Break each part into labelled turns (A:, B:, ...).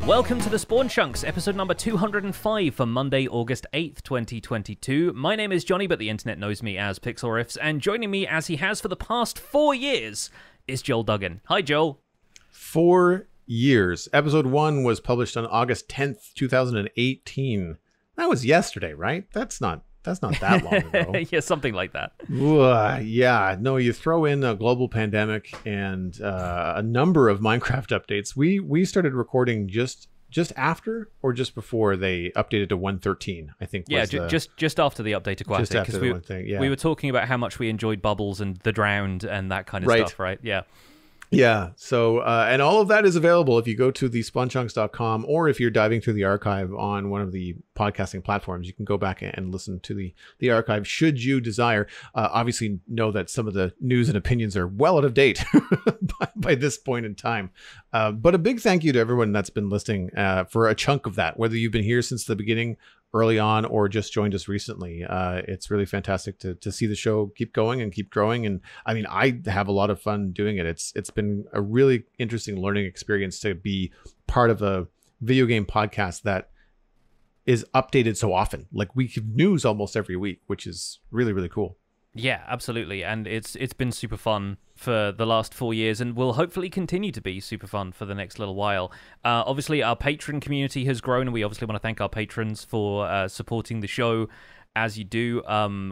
A: Welcome to the Spawn Chunks, episode number 205 for Monday, August 8th, 2022. My name is Jonny, but the internet knows me as Pixel Riffs, and joining me, as he has for the past 4 years, is Joel Duggan. Hi, Joel.
B: 4 years. Episode 1 was published on August 10th, 2018. That was yesterday, right? That's not that long ago.
A: Yeah, something like that.
B: Yeah, no, you throw in a global pandemic and a number of Minecraft updates. We started recording just after or just before they updated to 1.13, I think.
A: Yeah, just after the update to Quantic.
B: Just after the one thing, yeah.
A: We were talking about how much we enjoyed Bubbles and The Drowned and that kind of stuff, right? Yeah.
B: Yeah, so, and all of that is available if you go to thespawnchunks.com, or if you're diving through the archive on one of the podcasting platforms, you can go back and listen to the archive should you desire. Obviously, know that some of the news and opinions are well out of date by this point in time. But a big thank you to everyone that's been listening for a chunk of that, whether you've been here since the beginning, early on, or just joined us recently. It's really fantastic to see the show keep going and keep growing. And I mean, I have a lot of fun doing it. It's been a really interesting learning experience to be part of a video game podcast that is updated so often. Like, we give news almost every week, which is really, really cool.
A: Yeah, absolutely. And it's been super fun for the last 4 years, and will hopefully continue to be super fun for the next little while. Obviously, our Patron community has grown, and we obviously want to thank our patrons for supporting the show as you do.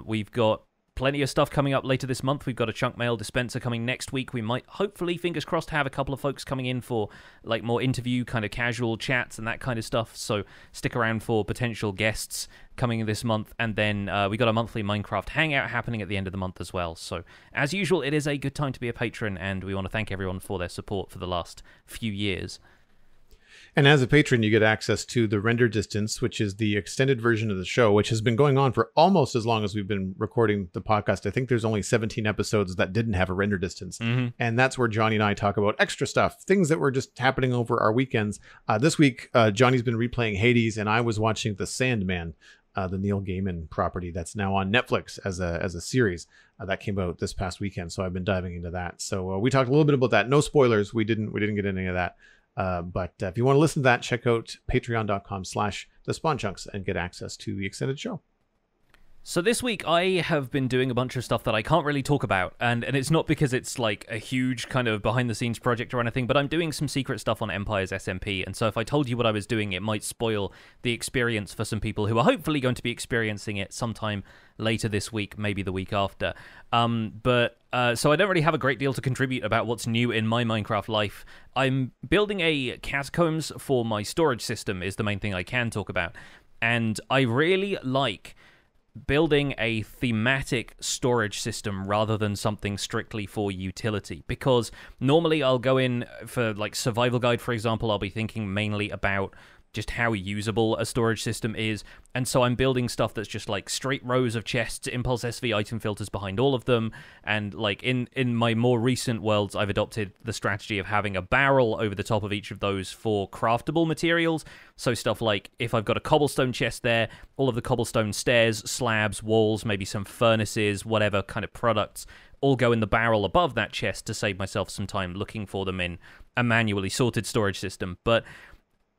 A: We've got plenty of stuff coming up later this month. We've got a chunk mail dispenser coming next week. We might, hopefully, fingers crossed, have a couple of folks coming in for like more interview, kind of casual chats and that kind of stuff. So stick around for potential guests coming this month. And then we got a monthly Minecraft hangout happening at the end of the month as well. So as usual, it is a good time to be a patron, and we want to thank everyone for their support for the last few years.
B: And as a patron, you get access to the Render Distance, which is the extended version of the show, which has been going on for almost as long as we've been recording the podcast. I think there's only 17 episodes that didn't have a render distance. Mm-hmm. And that's where Jonny and I talk about extra stuff, things that were just happening over our weekends. This week, Jonny's been replaying Hades, and I was watching The Sandman, the Neil Gaiman property that's now on Netflix as a series. That came out this past weekend, so I've been diving into that. So we talked a little bit about that. No spoilers. We didn't get any of that. But if you want to listen to that, check out patreon.com/thespawnchunks and get access to the extended show.
A: So this week I have been doing a bunch of stuff that I can't really talk about, and it's not because it's like a huge kind of behind-the-scenes project or anything, but I'm doing some secret stuff on Empire's SMP, and so if I told you what I was doing, it might spoil the experience for some people who are hopefully going to be experiencing it sometime later this week, maybe the week after. So I don't really have a great deal to contribute about what's new in my Minecraft life. I'm building a catacombs for my storage system is the main thing I can talk about, and I really like building a thematic storage system rather than something strictly for utility, because normally I'll go in for like survival guide, for example. I'll be thinking mainly about just how usable a storage system is, and so I'm building stuff that's just like straight rows of chests, impulse SV item filters behind all of them, and like in my more recent worlds I've adopted the strategy of having a barrel over the top of each of those for craftable materials. So stuff like, if I've got a cobblestone chest there, all of the cobblestone stairs, slabs, walls, maybe some furnaces, whatever kind of products, all go in the barrel above that chest to save myself some time looking for them in a manually sorted storage system. But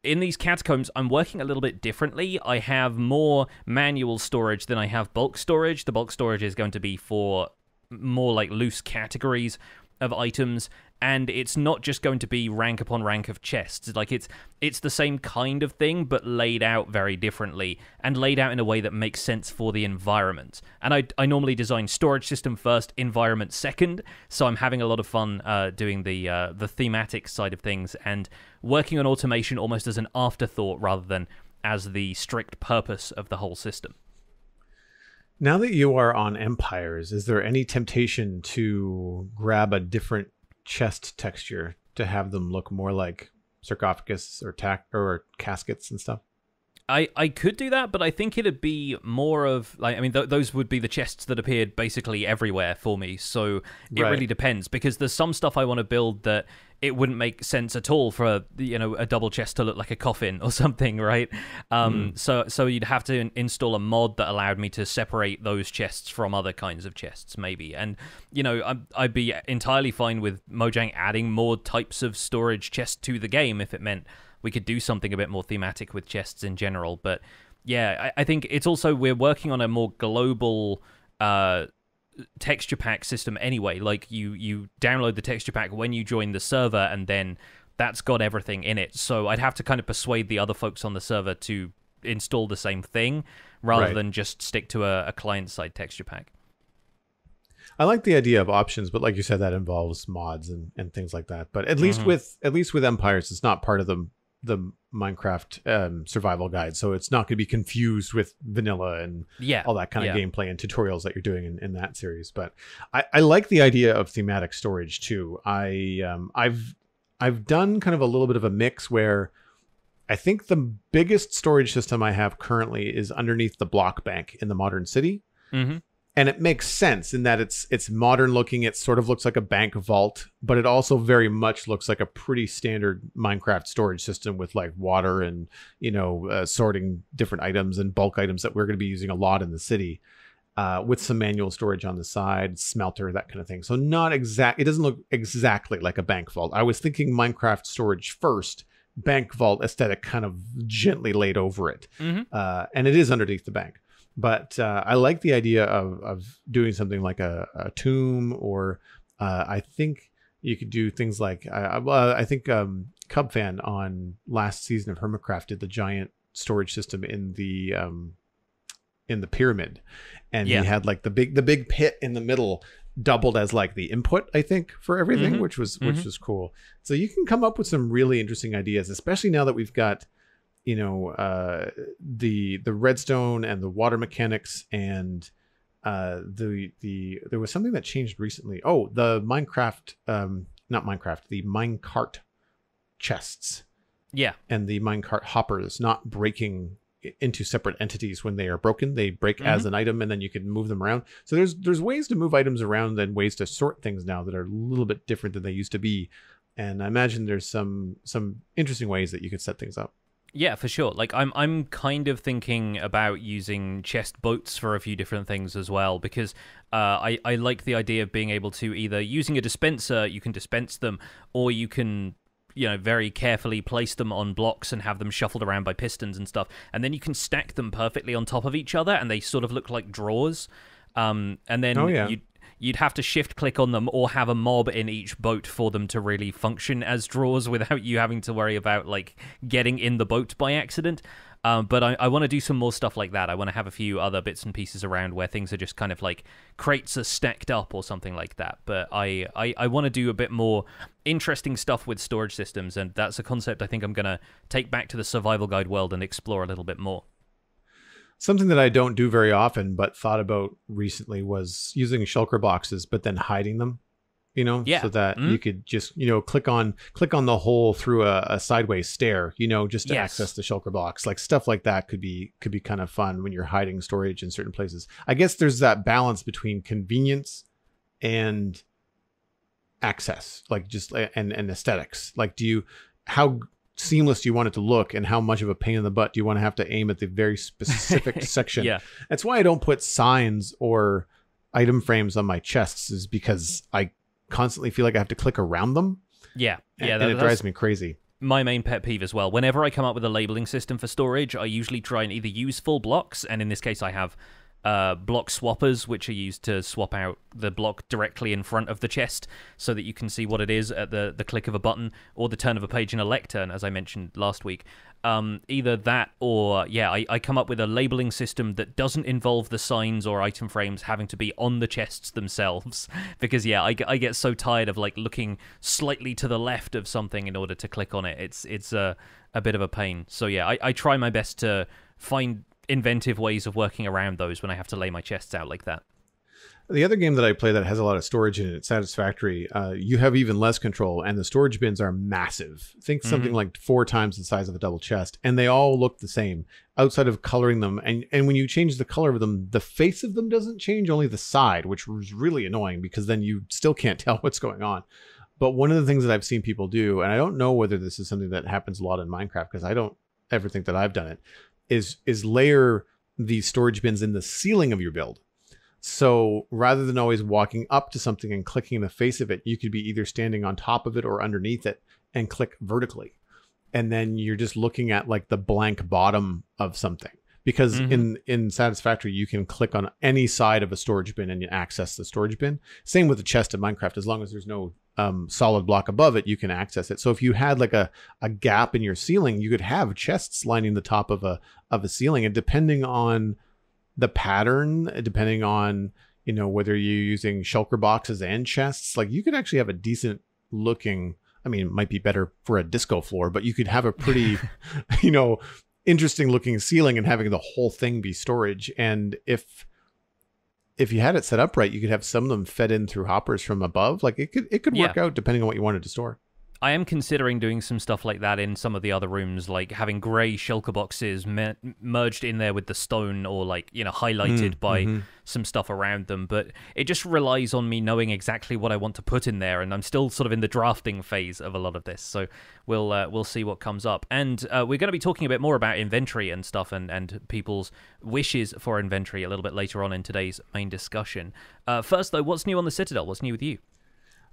A: in these catacombs, I'm working a little bit differently. I have more manual storage than I have bulk storage. The bulk storage is going to be for more like loose categories of items, and it's not just going to be rank upon rank of chests. Like, it's the same kind of thing, but laid out very differently, and laid out in a way that makes sense for the environment. And I normally design storage system first, environment second, so I'm having a lot of fun doing the thematic side of things, and working on automation almost as an afterthought rather than as the strict purpose of the whole system.
B: Now that you are on Empires, is there any temptation to grab a different chest texture to have them look more like sarcophagus or caskets and stuff?
A: I could do that, but I think it'd be more of, like, I mean, those would be the chests that appeared basically everywhere for me, so it really depends, because there's some stuff I want to build that it wouldn't make sense at all for, you know, a double chest to look like a coffin or something, right? So you'd have to install a mod that allowed me to separate those chests from other kinds of chests, maybe. And, you know, I'd be entirely fine with Mojang adding more types of storage chests to the game if it meant we could do something a bit more thematic with chests in general. But yeah, I think it's also, we're working on a more global texture pack system anyway. Like you download the texture pack when you join the server, and then that's got everything in it. So I'd have to kind of persuade the other folks on the server to install the same thing rather than just stick to a client-side texture pack.
B: I like the idea of options, but like you said, that involves mods and things like that. But at least with Empires, it's not part of the Minecraft survival guide, so it's not going to be confused with vanilla and all that kind of gameplay and tutorials that you're doing in that series. But I like the idea of thematic storage too. I've done kind of a little bit of a mix where I think the biggest storage system I have currently is underneath the block bank in the modern city.
A: Mm-hmm.
B: And it makes sense in that it's modern looking. It sort of looks like a bank vault, but it also very much looks like a pretty standard Minecraft storage system with like water and, sorting different items and bulk items that we're going to be using a lot in the city, with some manual storage on the side, smelter, that kind of thing. So it doesn't look exactly like a bank vault. I was thinking Minecraft storage first, bank vault aesthetic kind of gently laid over it. Mm-hmm. And it is underneath the bank. But I like the idea of doing something like a tomb, or I think you could do things like I think Cubfan on last season of Hermitcraft did the giant storage system in the pyramid, and he had like the big pit in the middle doubled as like the input, I think, for everything, which was cool. So you can come up with some really interesting ideas, especially now that we've got the redstone and the water mechanics, and there was something that changed recently. Oh, the the minecart chests. Yeah. And the minecart hoppers not breaking into separate entities when they are broken. They break as an item, and then you can move them around. So there's ways to move items around and ways to sort things now that are a little bit different than they used to be. And I imagine there's some interesting ways that you could set things up.
A: Yeah, for sure. Like I'm kind of thinking about using chest boats for a few different things as well, because I like the idea of being able to, either using a dispenser, you can dispense them, or you can very carefully place them on blocks and have them shuffled around by pistons and stuff, and then you can stack them perfectly on top of each other, and they sort of look like drawers. And then you'd have to shift click on them or have a mob in each boat for them to really function as drawers without you having to worry about like getting in the boat by accident. But I want to do some more stuff like that. I want to have a few other bits and pieces around where things are just kind of like crates are stacked up or something like that. But I want to do a bit more interesting stuff with storage systems, and that's a concept I think I'm going to take back to the survival guide world and explore a little bit more.
B: Something that I don't do very often, but thought about recently, was using shulker boxes, but then hiding them, so that you could just, click on the hole through a sideways stair, just to access the shulker box. Like stuff like that could be kind of fun when you're hiding storage in certain places. I guess there's that balance between convenience and access, like just and aesthetics. Like, how seamless do you want it to look, and how much of a pain in the butt do you want to have to aim at the very specific section? That's why I don't put signs or item frames on my chests, is because I constantly feel like I have to click around them. And it drives me crazy. My
A: main pet peeve as well. Whenever I come up with a labeling system for storage, I usually try and either use full blocks, and in this case I have block swappers, which are used to swap out the block directly in front of the chest so that you can see what it is at the click of a button or the turn of a page in a lectern, as I mentioned last week. Either that or, I come up with a labeling system that doesn't involve the signs or item frames having to be on the chests themselves, because, I get so tired of, like, looking slightly to the left of something in order to click on it. It's a bit of a pain. So, I try my best to find inventive ways of working around those when I have to lay my chests out like that.
B: The other game that I play that has a lot of storage in it, Satisfactory, you have even less control, and the storage bins are massive. Think something like 4 times the size of a double chest, and they all look the same outside of coloring them. And when you change the color of them, the face of them doesn't change, only the side, which was really annoying because then you still can't tell what's going on. But one of the things that I've seen people do, and I don't know whether this is something that happens a lot in Minecraft, because I don't ever think that I've done it, is layer these storage bins in the ceiling of your build. So rather than always walking up to something and clicking the face of it, you could be either standing on top of it or underneath it and click vertically. and then you're just looking at like the blank bottom of something. Because in Satisfactory, you can click on any side of a storage bin and you access the storage bin. Same with the chest in Minecraft. As long as there's no solid block above it, you can access it. So if you had like a gap in your ceiling, you could have chests lining the top of a ceiling. And depending on the pattern, depending on, you know, whether you're using shulker boxes and chests, like you could actually have a decent looking, I mean, it might be better for a disco floor, but you could have a pretty, you know, interesting looking ceiling and having the whole thing be storage. And if you had it set up right, you could have some of them fed in through hoppers from above. Like it could work out depending on what you wanted to store.
A: I am considering doing some stuff like that in some of the other rooms, like having grey shulker boxes merged in there with the stone, or like, you know, highlighted by some stuff around them. But it just relies on me knowing exactly what I want to put in there, and I'm still sort of in the drafting phase of a lot of this. So we'll see what comes up. And we're going to be talking a bit more about inventory and stuff, and people's wishes for inventory a little bit later on in today's main discussion. First, though, what's new on the Citadel? What's new with you?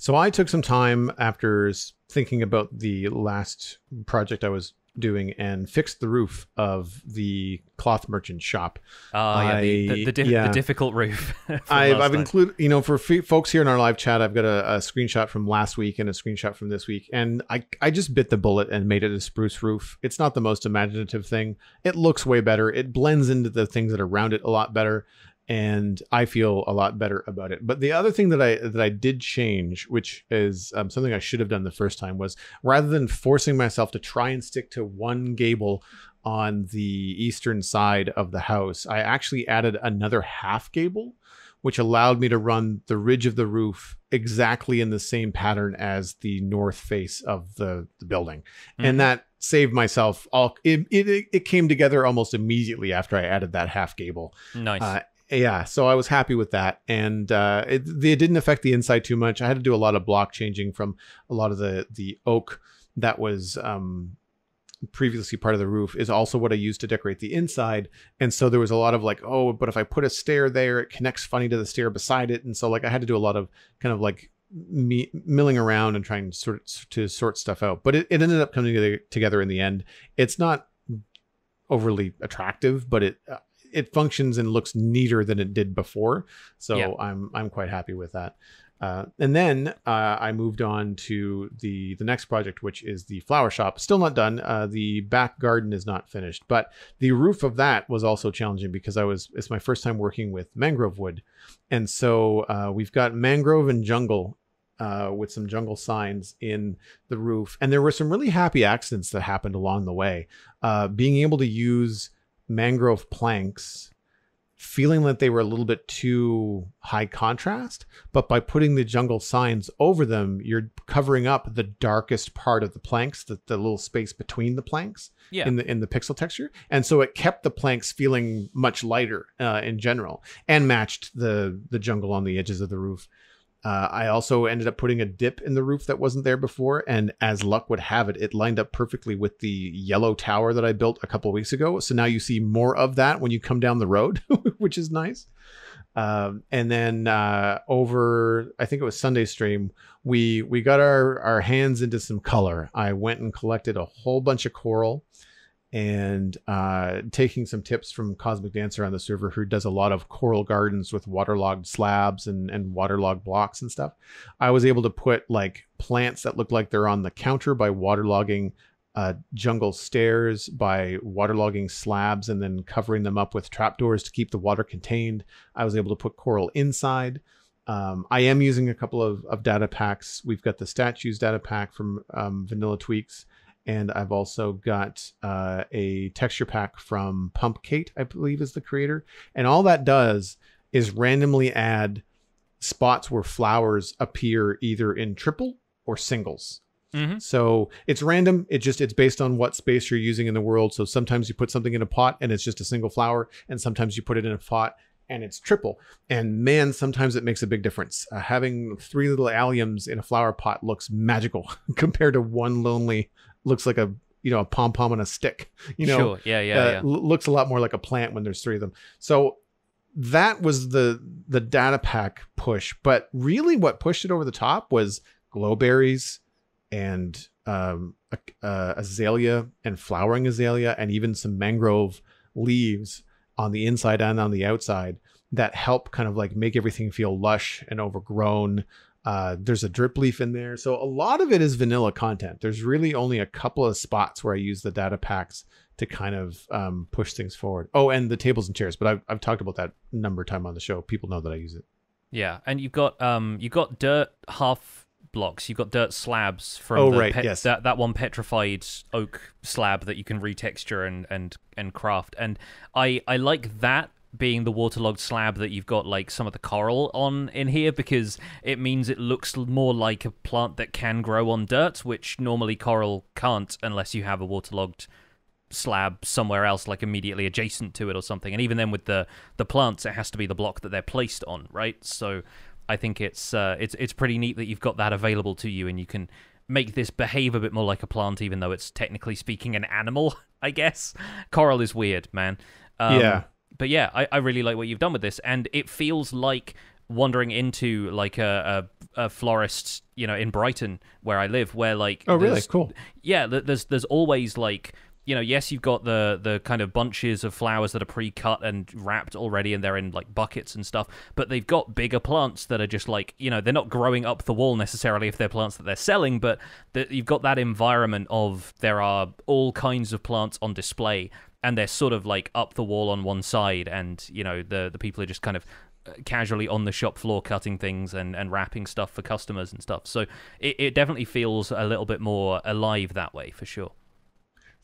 B: So I took some time after thinking about the last project I was doing and fixed the roof of the cloth merchant shop.
A: The difficult roof.
B: I've included, you know, for folks here in our live chat, I've got a screenshot from last week and a screenshot from this week. And I just bit the bullet and made it a spruce roof. It's not the most imaginative thing. It looks way better. It blends into the things that are around it a lot better. And I feel a lot better about it. But the other thing that I did change, which is something I should have done the first time, was rather than forcing myself to try and stick to one gable on the eastern side of the house, I actually added another half gable, which allowed me to run the ridge of the roof exactly in the same pattern as the north face of the building. And that saved myself it came together almost immediately after I added that half gable.
A: Nice.
B: Yeah, so I was happy with that, and it didn't affect the inside too much. I had to do a lot of block changing from a lot of the oak that was previously part of the roof is also what I used to decorate the inside, and so there was a lot of like, oh, but if I put a stair there, it connects funny to the stair beside it, and so like I had to do a lot of kind of like milling around and trying to sort stuff out. But it ended up coming together in the end. It's not overly attractive, but it functions and looks neater than it did before. So I'm quite happy with that. And then I moved on to the next project, which is the flower shop. Still not done. The back garden is not finished, but the roof of that was also challenging because it's my first time working with mangrove wood. And so we've got mangrove and jungle with some jungle signs in the roof. And there were some really happy accidents that happened along the way. Being able to use mangrove planks, feeling that they were a little bit too high contrast, but by putting the jungle signs over them, you're covering up the darkest part of the planks, the little space between the planks in the pixel texture. And so it kept the planks feeling much lighter in general, and matched the jungle on the edges of the roof. I also ended up putting a dip in the roof that wasn't there before, and as luck would have it, it lined up perfectly with the yellow tower that I built a couple of weeks ago. So now you see more of that when you come down the road, which is nice. And then over, I think it was Sunday stream, we got our hands into some color. I went and collected a whole bunch of coral, and taking some tips from Cosmic Dancer on the server, who does a lot of coral gardens with waterlogged slabs and waterlogged blocks and stuff. I was able to put like plants that look like they're on the counter by waterlogging jungle stairs, by waterlogging slabs and then covering them up with trapdoors to keep the water contained. I was able to put coral inside. I am using a couple of data packs. We've got the statues data pack from Vanilla Tweaks. And I've also got a texture pack from Pump Kate, I believe is the creator. And all that does is randomly add spots where flowers appear either in triple or singles. So it's random. It's based on what space you're using in the world. So sometimes you put something in a pot and it's just a single flower. And sometimes you put it in a pot and it's triple. And man, sometimes it makes a big difference. Having 3 little alliums in a flower pot looks magical compared to one lonely, looks like a pom-pom on a stick,
A: Sure. Yeah.
B: Looks a lot more like a plant when there's 3 of them. So that was the data pack push, but really what pushed it over the top was glowberries and azalea and flowering azalea, and even some mangrove leaves on the inside and on the outside that help kind of like make everything feel lush and overgrown. There's a drip leaf in there. So a lot of it is vanilla content. There's really only a couple of spots where I use the data packs to kind of push things forward. Oh, and the tables and chairs, but I've talked about that a number of times on the show. People know that I use it.
A: Yeah, and you've got dirt half blocks. You've got dirt slabs from
B: yes.
A: that one petrified oak slab that you can retexture and craft. And I like that being the waterlogged slab that you've got like some of the coral on in here, because it means it looks more like a plant that can grow on dirt, which normally coral can't unless you have a waterlogged slab somewhere else, like immediately adjacent to it or something. And even then with the plants, it has to be the block that they're placed on, right? So I think it's pretty neat that you've got that available to you, and you can make this behave a bit more like a plant, even though it's technically speaking an animal, I guess. Coral is weird, man.
B: Yeah.
A: But yeah, I really like what you've done with this, and it feels like wandering into like a florist, you know, in Brighton where I live, where like
B: really cool.
A: Yeah, there's always like, you know, yes, you've got the kind of bunches of flowers that are pre-cut and wrapped already, and they're in like buckets and stuff, but they've got bigger plants that are just like, you know, they're not growing up the wall necessarily if they're plants that they're selling, but you've got that environment of there are all kinds of plants on display, and they're sort of like up the wall on one side, and, you know, the people are just kind of casually on the shop floor cutting things and wrapping stuff for customers and stuff. So it definitely feels a little bit more alive that way, for sure.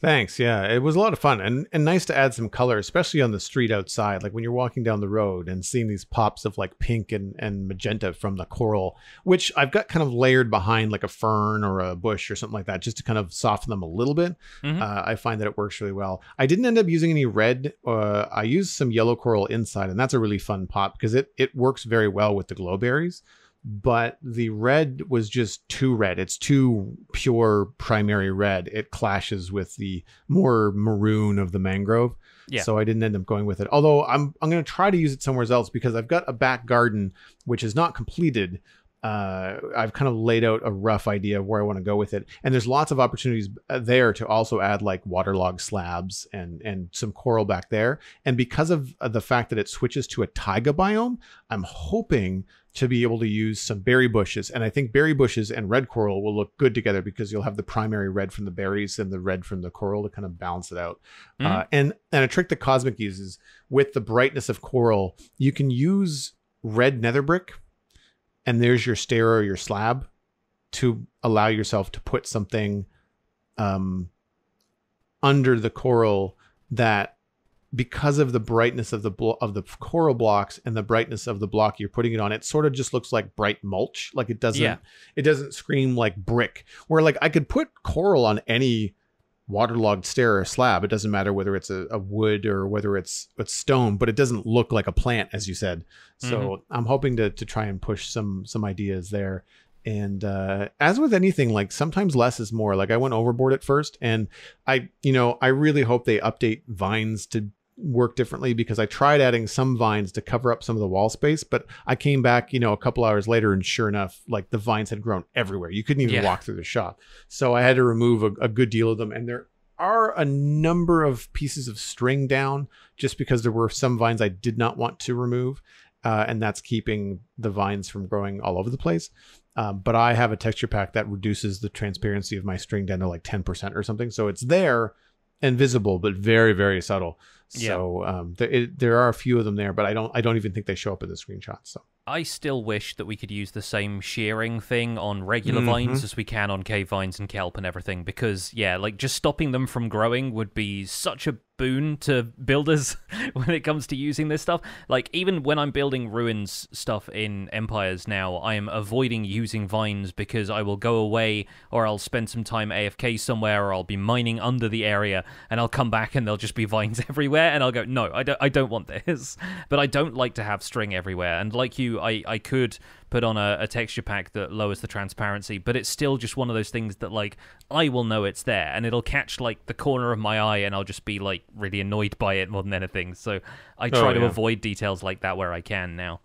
B: Thanks. Yeah, it was a lot of fun and nice to add some color, especially on the street outside. Like when you're walking down the road and seeing these pops of like pink and magenta from the coral, which I've got kind of layered behind like a fern or a bush or something like that, just to kind of soften them a little bit.
A: Mm-hmm.
B: I find that it works really well. I didn't end up using any red. I used some yellow coral inside, and that's a really fun pop because it works very well with the glowberries. But the red was just too red. It's too pure primary red. It clashes with the more maroon of the mangrove. Yeah. So I didn't end up going with it. Although I'm going to try to use it somewhere else, because I've got a back garden which is not completed. I've kind of laid out a rough idea of where I want to go with it. And there's lots of opportunities there to also add like waterlogged slabs and some coral back there. And because of the fact that it switches to a taiga biome, I'm hoping to be able to use some berry bushes. And I think berry bushes and red coral will look good together, because you'll have the primary red from the berries and the red from the coral to kind of balance it out. Mm-hmm. And a trick that Cosmic uses with the brightness of coral, you can use red nether brick, and there's your stair or your slab, to allow yourself to put something under the coral that, because of the brightness of the coral blocks and the brightness of the block you're putting it on, it sort of just looks like bright mulch. Like it doesn't scream like brick. Where like I could put coral on any waterlogged stair or slab. It doesn't matter whether it's a wood or whether it's stone, but it doesn't look like a plant, as you said. So I'm hoping to try and push some ideas there. And as with anything, like sometimes less is more. Like I went overboard at first, and I really hope they update vines to work differently, because I tried adding some vines to cover up some of the wall space, but I came back, a couple hours later, and sure enough, like the vines had grown everywhere. You couldn't even walk through the shop. So I had to remove a good deal of them. And there are a number of pieces of string down, just because there were some vines I did not want to remove. And that's keeping the vines from growing all over the place. But I have a texture pack that reduces the transparency of my string down to like 10% or something. So it's there and visible, but very, very subtle. So there are a few of them there, but I don't even think they show up in the screenshots. So
A: I still wish that we could use the same shearing thing on regular vines as we can on cave vines and kelp and everything, because like just stopping them from growing would be such a boon to builders when it comes to using this stuff. Like even when I'm building ruins stuff in Empires now, I am avoiding using vines, because I will go away or I'll spend some time AFK somewhere, or I'll be mining under the area, and I'll come back and there'll just be vines everywhere, and I'll go, no, I don't want this. But I don't like to have string everywhere, and like you, I could put on a texture pack that lowers the transparency, but it's still just one of those things that like I will know it's there, and it'll catch like the corner of my eye, and I'll just be like really annoyed by it more than anything. So I try to avoid details like that where I can now.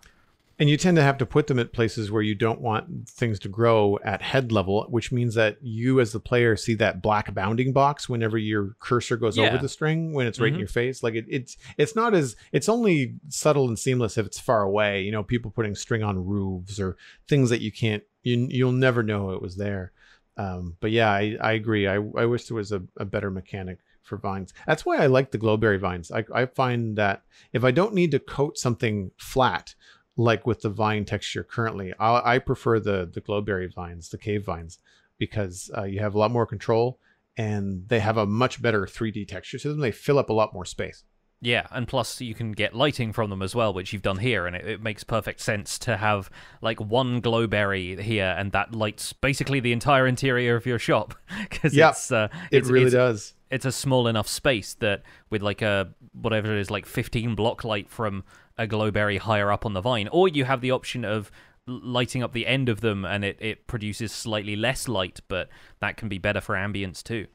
B: And you tend to have to put them at places where you don't want things to grow at head level, which means that you as the player see that black bounding box whenever your cursor goes over the string when it's right in your face. Like it's not as, it's only subtle and seamless if it's far away. You know, people putting string on roofs or things that you can't, you'll never know it was there. But yeah, I agree. I wish there was a better mechanic for vines. That's why I like the glowberry vines. I find that if I don't need to coat something flat, like with the vine texture currently, I prefer the glowberry vines, the cave vines, because you have a lot more control and they have a much better 3D texture to them. They fill up a lot more space.
A: Yeah, and plus you can get lighting from them as well, which you've done here, and it makes perfect sense to have like one glowberry here, and that lights basically the entire interior of your shop. Because
B: it really does.
A: It's a small enough space that with like a whatever it is, like 15 block light from a glowberry higher up on the vine, or you have the option of lighting up the end of them, and it produces slightly less light, but that can be better for ambience too.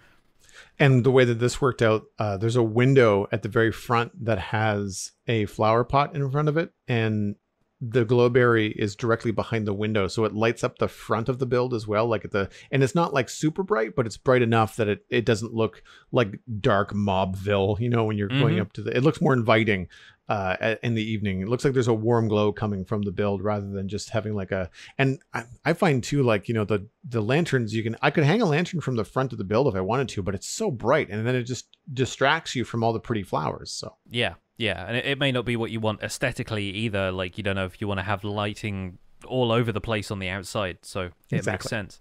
B: And the way that this worked out, there's a window at the very front that has a flower pot in front of it, and the glowberry is directly behind the window, so it lights up the front of the build as well. And it's not like super bright, but it's bright enough that it doesn't look like dark Mobville. You know, when you're going up to it looks more inviting. In the evening, it looks like there's a warm glow coming from the build rather than just having like and I find too, like, you know, the lanterns, I could hang a lantern from the front of the build if I wanted to, but it's so bright and then it just distracts you from all the pretty flowers. So yeah,
A: and it may not be what you want aesthetically either. Like, you don't know if you want to have lighting all over the place on the outside, so it makes sense.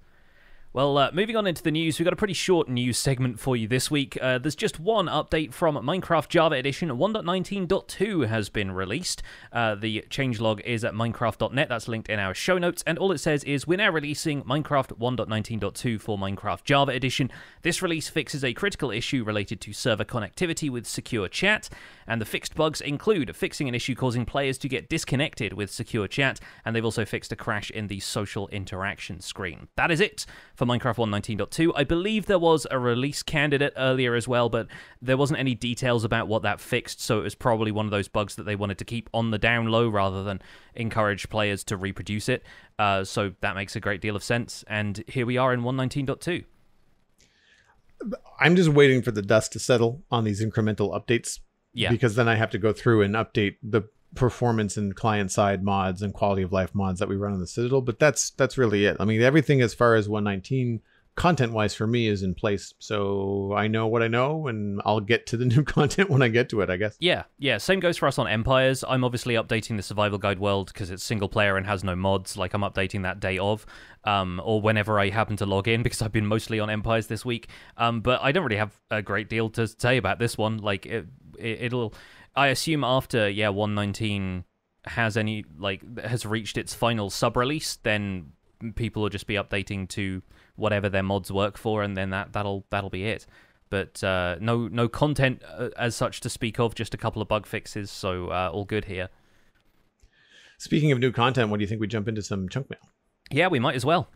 A: Well, moving on into the news, we've got a pretty short news segment for you this week. There's just one update from Minecraft Java Edition. 1.19.2 has been released. The changelog is at minecraft.net. That's linked in our show notes. And all it says is, we're now releasing Minecraft 1.19.2 for Minecraft Java Edition. This release fixes a critical issue related to server connectivity with secure chat. And the fixed bugs include fixing an issue causing players to get disconnected with secure chat. And they've also fixed a crash in the social interaction screen. That is it for Minecraft 1.19.2. I believe there was a release candidate earlier as well, but there wasn't any details about what that fixed, so it was probably one of those bugs that they wanted to keep on the down low rather than encourage players to reproduce it. So that makes a great deal of sense, and here we are in 1.19.2.
B: I'm just waiting for the dust to settle on these incremental updates, because then I have to go through and update the performance and client-side mods and quality of life mods that we run on the Citadel, but that's really it. I mean, everything as far as 1.19 content-wise for me is in place, so I know what I know, and I'll get to the new content when I get to it, I guess.
A: Yeah, same goes for us on Empires. I'm obviously updating the Survival Guide world because it's single-player and has no mods. Like, I'm updating that day of, or whenever I happen to log in, because I've been mostly on Empires this week. But I don't really have a great deal to say about this one. Like, it'll... I assume after 1.19 has reached its final sub-release, then people will just be updating to whatever their mods work for, and then that'll be it. But no content as such to speak of, just a couple of bug fixes, so all good here.
B: Speaking of new content, what do you think we jump into some chunk mail?
A: Yeah, we might as well.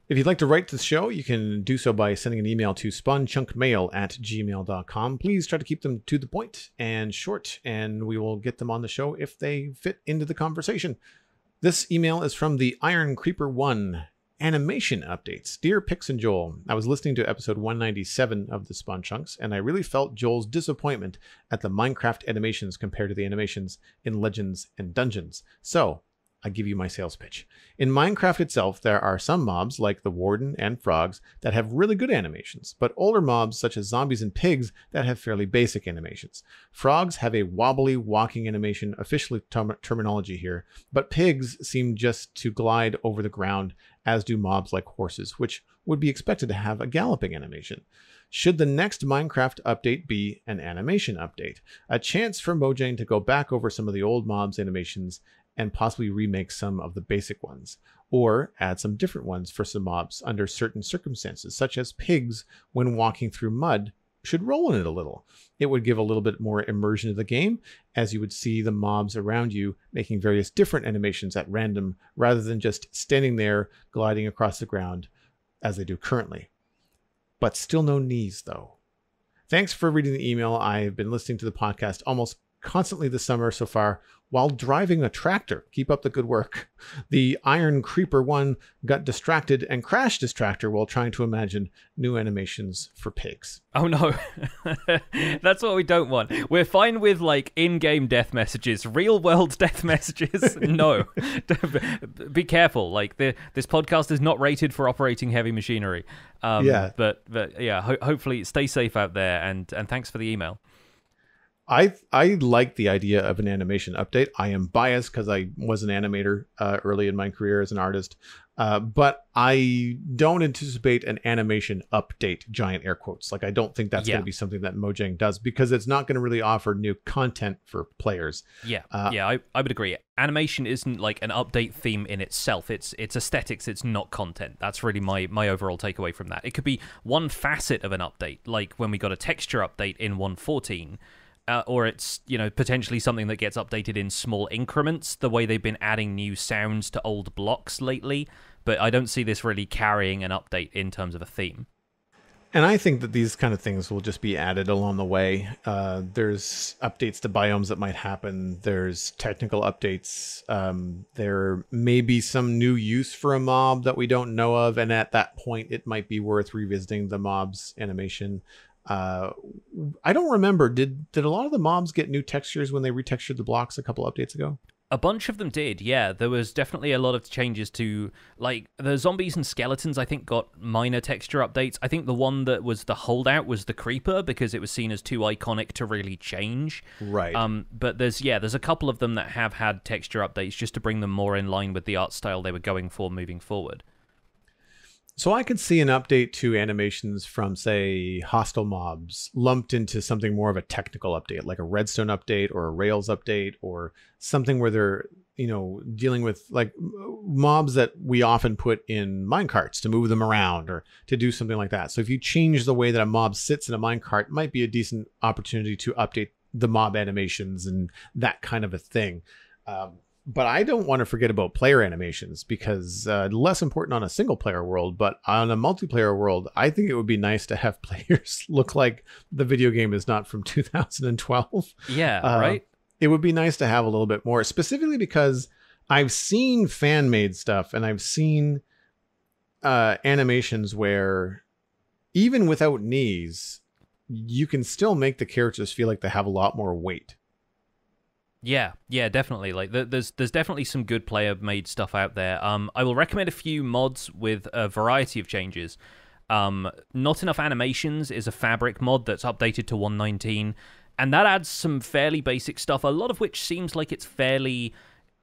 B: If you'd like to write to the show, you can do so by sending an email to spawnchunkmail@gmail.com. Please try to keep them to the point and short, and we will get them on the show if they fit into the conversation. This email is from the Iron Creeper 1 animation updates. Dear Pix and Joel, I was listening to episode 197 of the Spawn Chunks, and I really felt Joel's disappointment at the Minecraft animations compared to the animations in Legends and Dungeons. So, I give you my sales pitch. In Minecraft itself, there are some mobs, like the Warden and Frogs, that have really good animations, but older mobs, such as zombies and pigs, that have fairly basic animations. Frogs have a wobbly walking animation, officially terminology here, but pigs seem just to glide over the ground, as do mobs like horses, which would be expected to have a galloping animation. Should the next Minecraft update be an animation update? A chance for Mojang to go back over some of the old mobs' animations and possibly remake some of the basic ones, or add some different ones for some mobs under certain circumstances, such as pigs, when walking through mud, should roll in it a little. It would give a little bit more immersion to the game, as you would see the mobs around you making various different animations at random, rather than just standing there gliding across the ground as they do currently. But still no knees, though. Thanks for reading the email. I have been listening to the podcast almost constantly this summer so far while driving a tractor. Keep up the good work. The Iron Creeper one got distracted and crashed his tractor while trying to imagine new animations for pigs.
A: Oh no, that's what we don't want. We're fine with like in-game death messages, real-world death messages. No, be careful. Like this podcast is not rated for operating heavy machinery. But yeah, hopefully stay safe out there. And thanks for the email.
B: I like the idea of an animation update. I am biased because I was an animator early in my career as an artist, but I don't anticipate an animation update, giant air quotes. Like, I don't think that's going to be something that Mojang does, because it's not going to really offer new content for players.
A: I would agree. Animation isn't like an update theme in itself. It's aesthetics. It's not content. That's really my overall takeaway from that. It could be one facet of an update, like when we got a texture update in 1.14. Or it's, potentially something that gets updated in small increments, the way they've been adding new sounds to old blocks lately. But I don't see this really carrying an update in terms of a theme.
B: And I think that these kind of things will just be added along the way. There's updates to biomes that might happen. There's technical updates. There may be some new use for a mob that we don't know of. And at that point, it might be worth revisiting the mob's animation. I don't remember. Did a lot of the mobs get new textures when they retextured the blocks a couple updates ago?
A: A bunch of them did, yeah. There was definitely a lot of changes to, like, the zombies and skeletons, I think, got minor texture updates. I think the one that was the holdout was the Creeper, because it was seen as too iconic to really change.
B: Right.
A: But there's a couple of them that have had texture updates just to bring them more in line with the art style they were going for moving forward.
B: So I could see an update to animations from, say, hostile mobs lumped into something more of a technical update, like a redstone update or a Rails update, or something where they're, dealing with like mobs that we often put in minecarts to move them around or to do something like that. So if you change the way that a mob sits in a minecart, it might be a decent opportunity to update the mob animations and that kind of a thing. But I don't want to forget about player animations, because less important on a single player world, but on a multiplayer world, I think it would be nice to have players look like the video game is not from 2012.
A: Yeah, right.
B: It would be nice to have a little bit more, specifically because I've seen fan made stuff and I've seen animations where even without knees, you can still make the characters feel like they have a lot more weight.
A: Yeah, definitely. Like, there's definitely some good player-made stuff out there. I will recommend a few mods with a variety of changes. Not Enough Animations is a Fabric mod that's updated to 1.19, and that adds some fairly basic stuff, a lot of which seems like it's fairly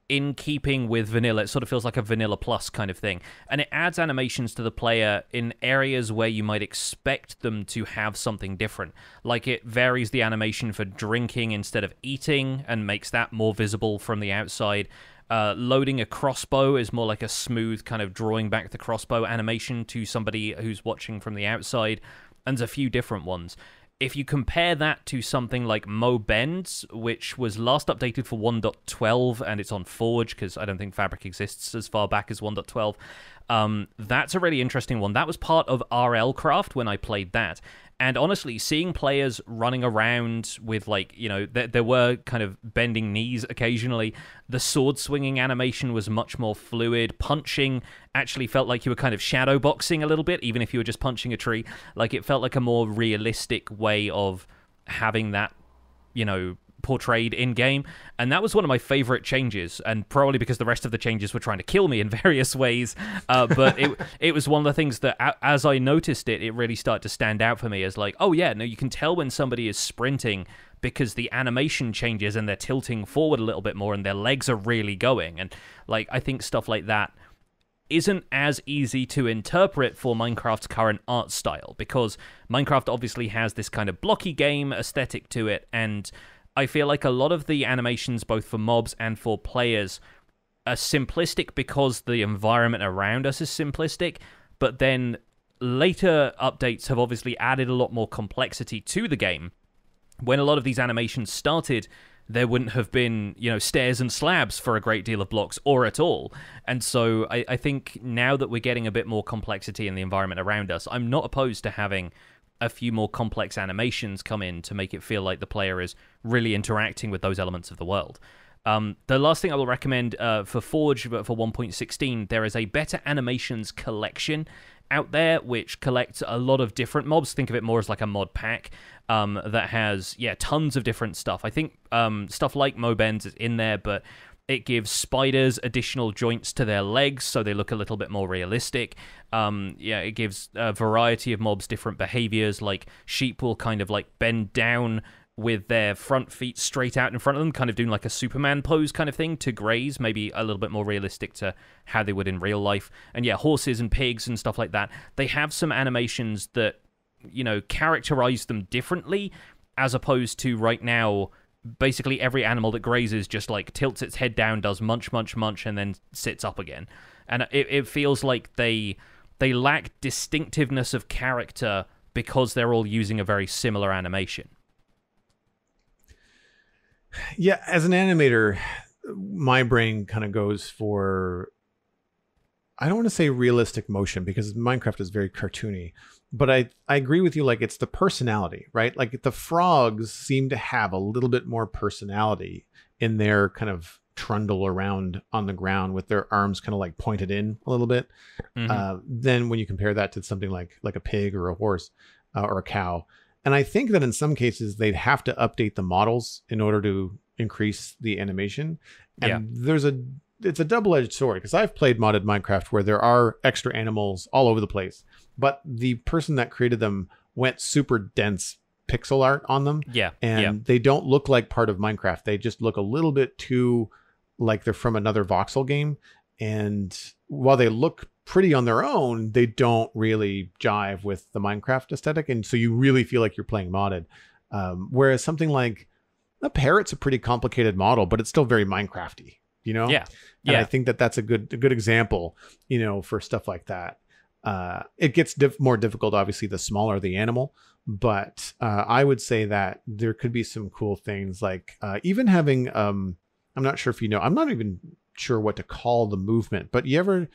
A: in keeping with vanilla. It sort of feels like a vanilla plus kind of thing. And it adds animations to the player in areas where you might expect them to have something different. Like, it varies the animation for drinking instead of eating and makes that more visible from the outside. Loading a crossbow is more like a smooth kind of drawing back the crossbow animation to somebody who's watching from the outside. And there's a few different ones. If you compare that to something like Mo Bends, which was last updated for 1.12, and it's on Forge, because I don't think Fabric exists as far back as 1.12, that's a really interesting one. That was part of RL Craft when I played that. And honestly, seeing players running around with, like, there were kind of bending knees occasionally. The sword swinging animation was much more fluid. Punching actually felt like you were kind of shadow boxing a little bit, even if you were just punching a tree. Like, it felt like a more realistic way of having that, portrayed in-game, and that was one of my favorite changes, and probably because the rest of the changes were trying to kill me in various ways, but it was one of the things that, as I noticed it really started to stand out for me as like, oh yeah, no, you can tell when somebody is sprinting because the animation changes and they're tilting forward a little bit more and their legs are really going, and like, I think stuff like that isn't as easy to interpret for Minecraft's current art style, because Minecraft obviously has this kind of blocky game aesthetic to it, and I feel like a lot of the animations, both for mobs and for players, are simplistic because the environment around us is simplistic, but then later updates have obviously added a lot more complexity to the game. When a lot of these animations started, there wouldn't have been, stairs and slabs for a great deal of blocks, or at all. And so I think now that we're getting a bit more complexity in the environment around us, I'm not opposed to having a few more complex animations come in to make it feel like the player is really interacting with those elements of the world. The last thing I will recommend for Forge, but for 1.16, there is a Better Animations collection out there, which collects a lot of different mobs. Think of it more as like a mod pack that has, tons of different stuff. I think stuff like Mobends is in there, but it gives spiders additional joints to their legs, so they look a little bit more realistic. It gives a variety of mobs different behaviors, like sheep will kind of like bend down with their front feet straight out in front of them, kind of doing like a Superman pose kind of thing to graze, maybe a little bit more realistic to how they would in real life. And horses and pigs and stuff like that, they have some animations that, characterize them differently, as opposed to right now, basically every animal that grazes just like tilts its head down, does munch, munch, munch, and then sits up again. And it feels like they lack distinctiveness of character because they're all using a very similar animation.
B: Yeah, as an animator, my brain kind of goes for, I don't want to say realistic motion because Minecraft is very cartoony, but I agree with you, like it's the personality, right? Like the frogs seem to have a little bit more personality in their kind of trundle around on the ground with their arms kind of like pointed in a little bit. Then when you compare that to something like a pig or a horse or a cow. And I think that in some cases they'd have to update the models in order to increase the animation. And it's a double-edged sword because I've played modded Minecraft where there are extra animals all over the place, but the person that created them went super dense pixel art on them. They don't look like part of Minecraft. They just look a little bit too like they're from another voxel game. And while they look pretty on their own, they don't really jive with the Minecraft aesthetic, and so you really feel like you're playing modded. Whereas something like a parrot's a pretty complicated model, but it's still very Minecrafty, And I think that that's a good example, for stuff like that. It gets more difficult, obviously, the smaller the animal, but I would say that there could be some cool things like even having. I'm not sure if I'm not even sure what to call the movement, but you ever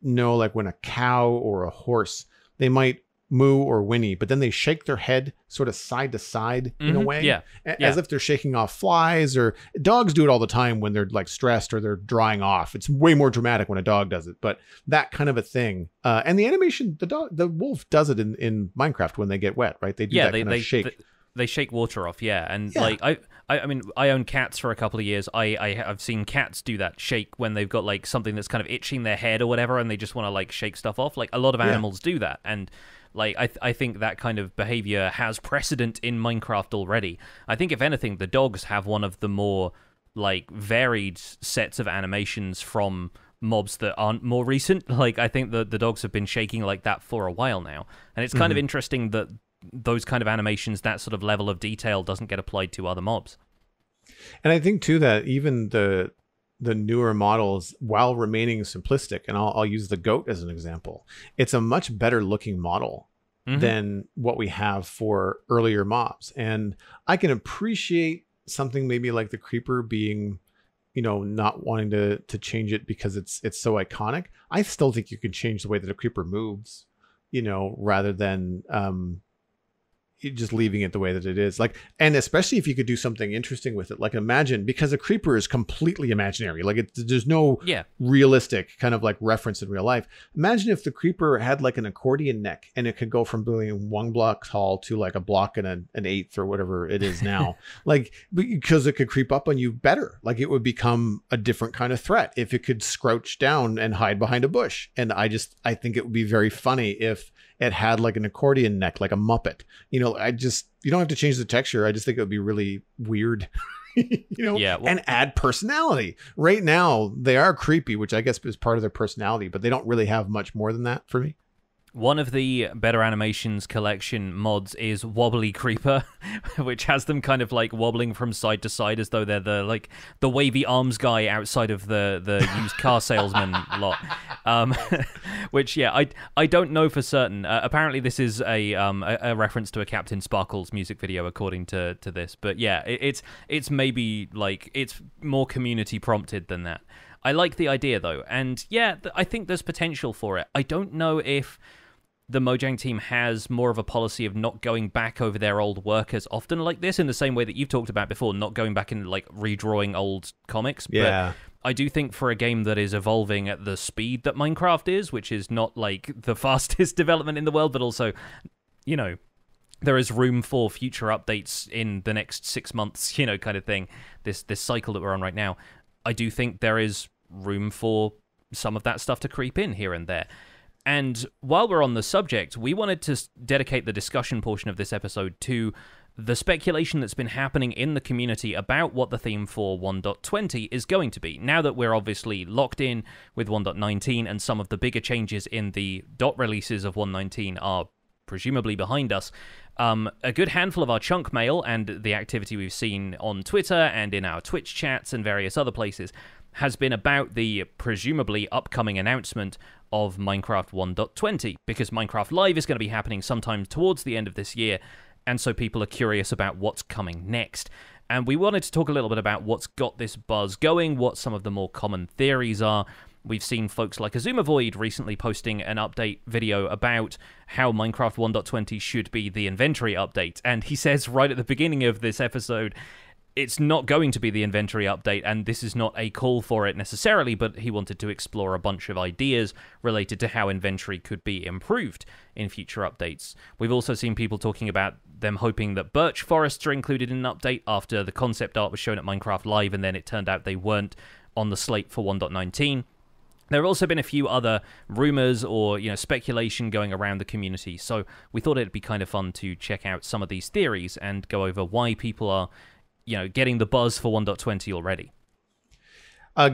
B: know, like when a cow or a horse, they might moo or whinny, but then they shake their head sort of side to side in a way, as if they're shaking off flies. Or dogs do it all the time when they're like stressed or they're drying off. It's way more dramatic when a dog does it, but that kind of a thing. And the animation, the wolf does it in Minecraft when they get wet, right? They do that kind of shake.
A: They shake water off, like I mean, I own cats for a couple of years. I've seen cats do that shake when they've got like something that's kind of itching their head or whatever, and they just want to like shake stuff off. Like a lot of animals do that, and like I think that kind of behavior has precedent in Minecraft already. I think if anything, the dogs have one of the more like varied sets of animations from mobs that aren't more recent. Like I think the dogs have been shaking like that for a while now, and it's kind of interesting that those kind of animations, that sort of level of detail, doesn't get applied to other mobs.
B: And I think too that even the newer models, while remaining simplistic, and I'll use the goat as an example, it's a much better looking model than what we have for earlier mobs. And I can appreciate something maybe like the creeper being, not wanting to change it because it's so iconic. I still think you can change the way that a creeper moves, rather than just leaving it the way that it is. Like, and especially if you could do something interesting with it, like imagine, because a creeper is completely imaginary, like there's no realistic kind of like reference in real life. Imagine if the creeper had like an accordion neck and it could go from being 1 block tall to like a block and an eighth or whatever it is now. Like, because it could creep up on you better. Like it would become a different kind of threat if it could scrouch down and hide behind a bush. And I think it would be very funny if it had like an accordion neck, like a Muppet. You don't have to change the texture. I just think it would be really weird, and add personality. Right now, they are creepy, which I guess is part of their personality, but they don't really have much more than that for me.
A: One of the Better Animations collection mods is Wobbly Creeper, which has them kind of like wobbling from side to side as though they're the wavy arms guy outside of the used car salesman lot. Which I don't know for certain. Apparently this is a reference to a Captain Sparkles music video, according to this. But yeah, it's maybe like it's more community prompted than that. I like the idea though, and I think there's potential for it. I don't know if the Mojang team has more of a policy of not going back over their old work as often like this, in the same way that you've talked about before, not going back and like redrawing old comics.
B: Yeah.
A: But I do think for a game that is evolving at the speed that Minecraft is, which is not like the fastest development in the world, but also, you know, there is room for future updates in the next 6 months, you know, kind of thing, this cycle that we're on right now. I do think there is room for some of that stuff to creep in here and there. And while we're on the subject, we wanted to dedicate the discussion portion of this episode to the speculation that's been happening in the community about what the theme for 1.20 is going to be. Now that we're obviously locked in with 1.19 and some of the bigger changes in the dot releases of 1.19 are presumably behind us, a good handful of our chunk mail and the activity we've seen on Twitter and in our Twitch chats and various other places has been about the presumably upcoming announcement of Minecraft 1.20, because Minecraft Live is going to be happening sometime towards the end of this year, and so people are curious about what's coming next. And we wanted to talk a little bit about what's got this buzz going, what some of the more common theories are. We've seen folks like Azumavoid recently posting an update video about how Minecraft 1.20 should be the inventory update, and he says right at the beginning of this episode, it's not going to be the inventory update, and this is not a call for it necessarily, but he wanted to explore a bunch of ideas related to how inventory could be improved in future updates. We've also seen people talking about them hoping that birch forests are included in an update after the concept art was shown at Minecraft Live, and then it turned out they weren't on the slate for 1.19. There have also been a few other rumors or, you know, speculation going around the community, so we thought it'd be kind of fun to check out some of these theories and go over why people are, you know, getting the buzz for 1.20 already.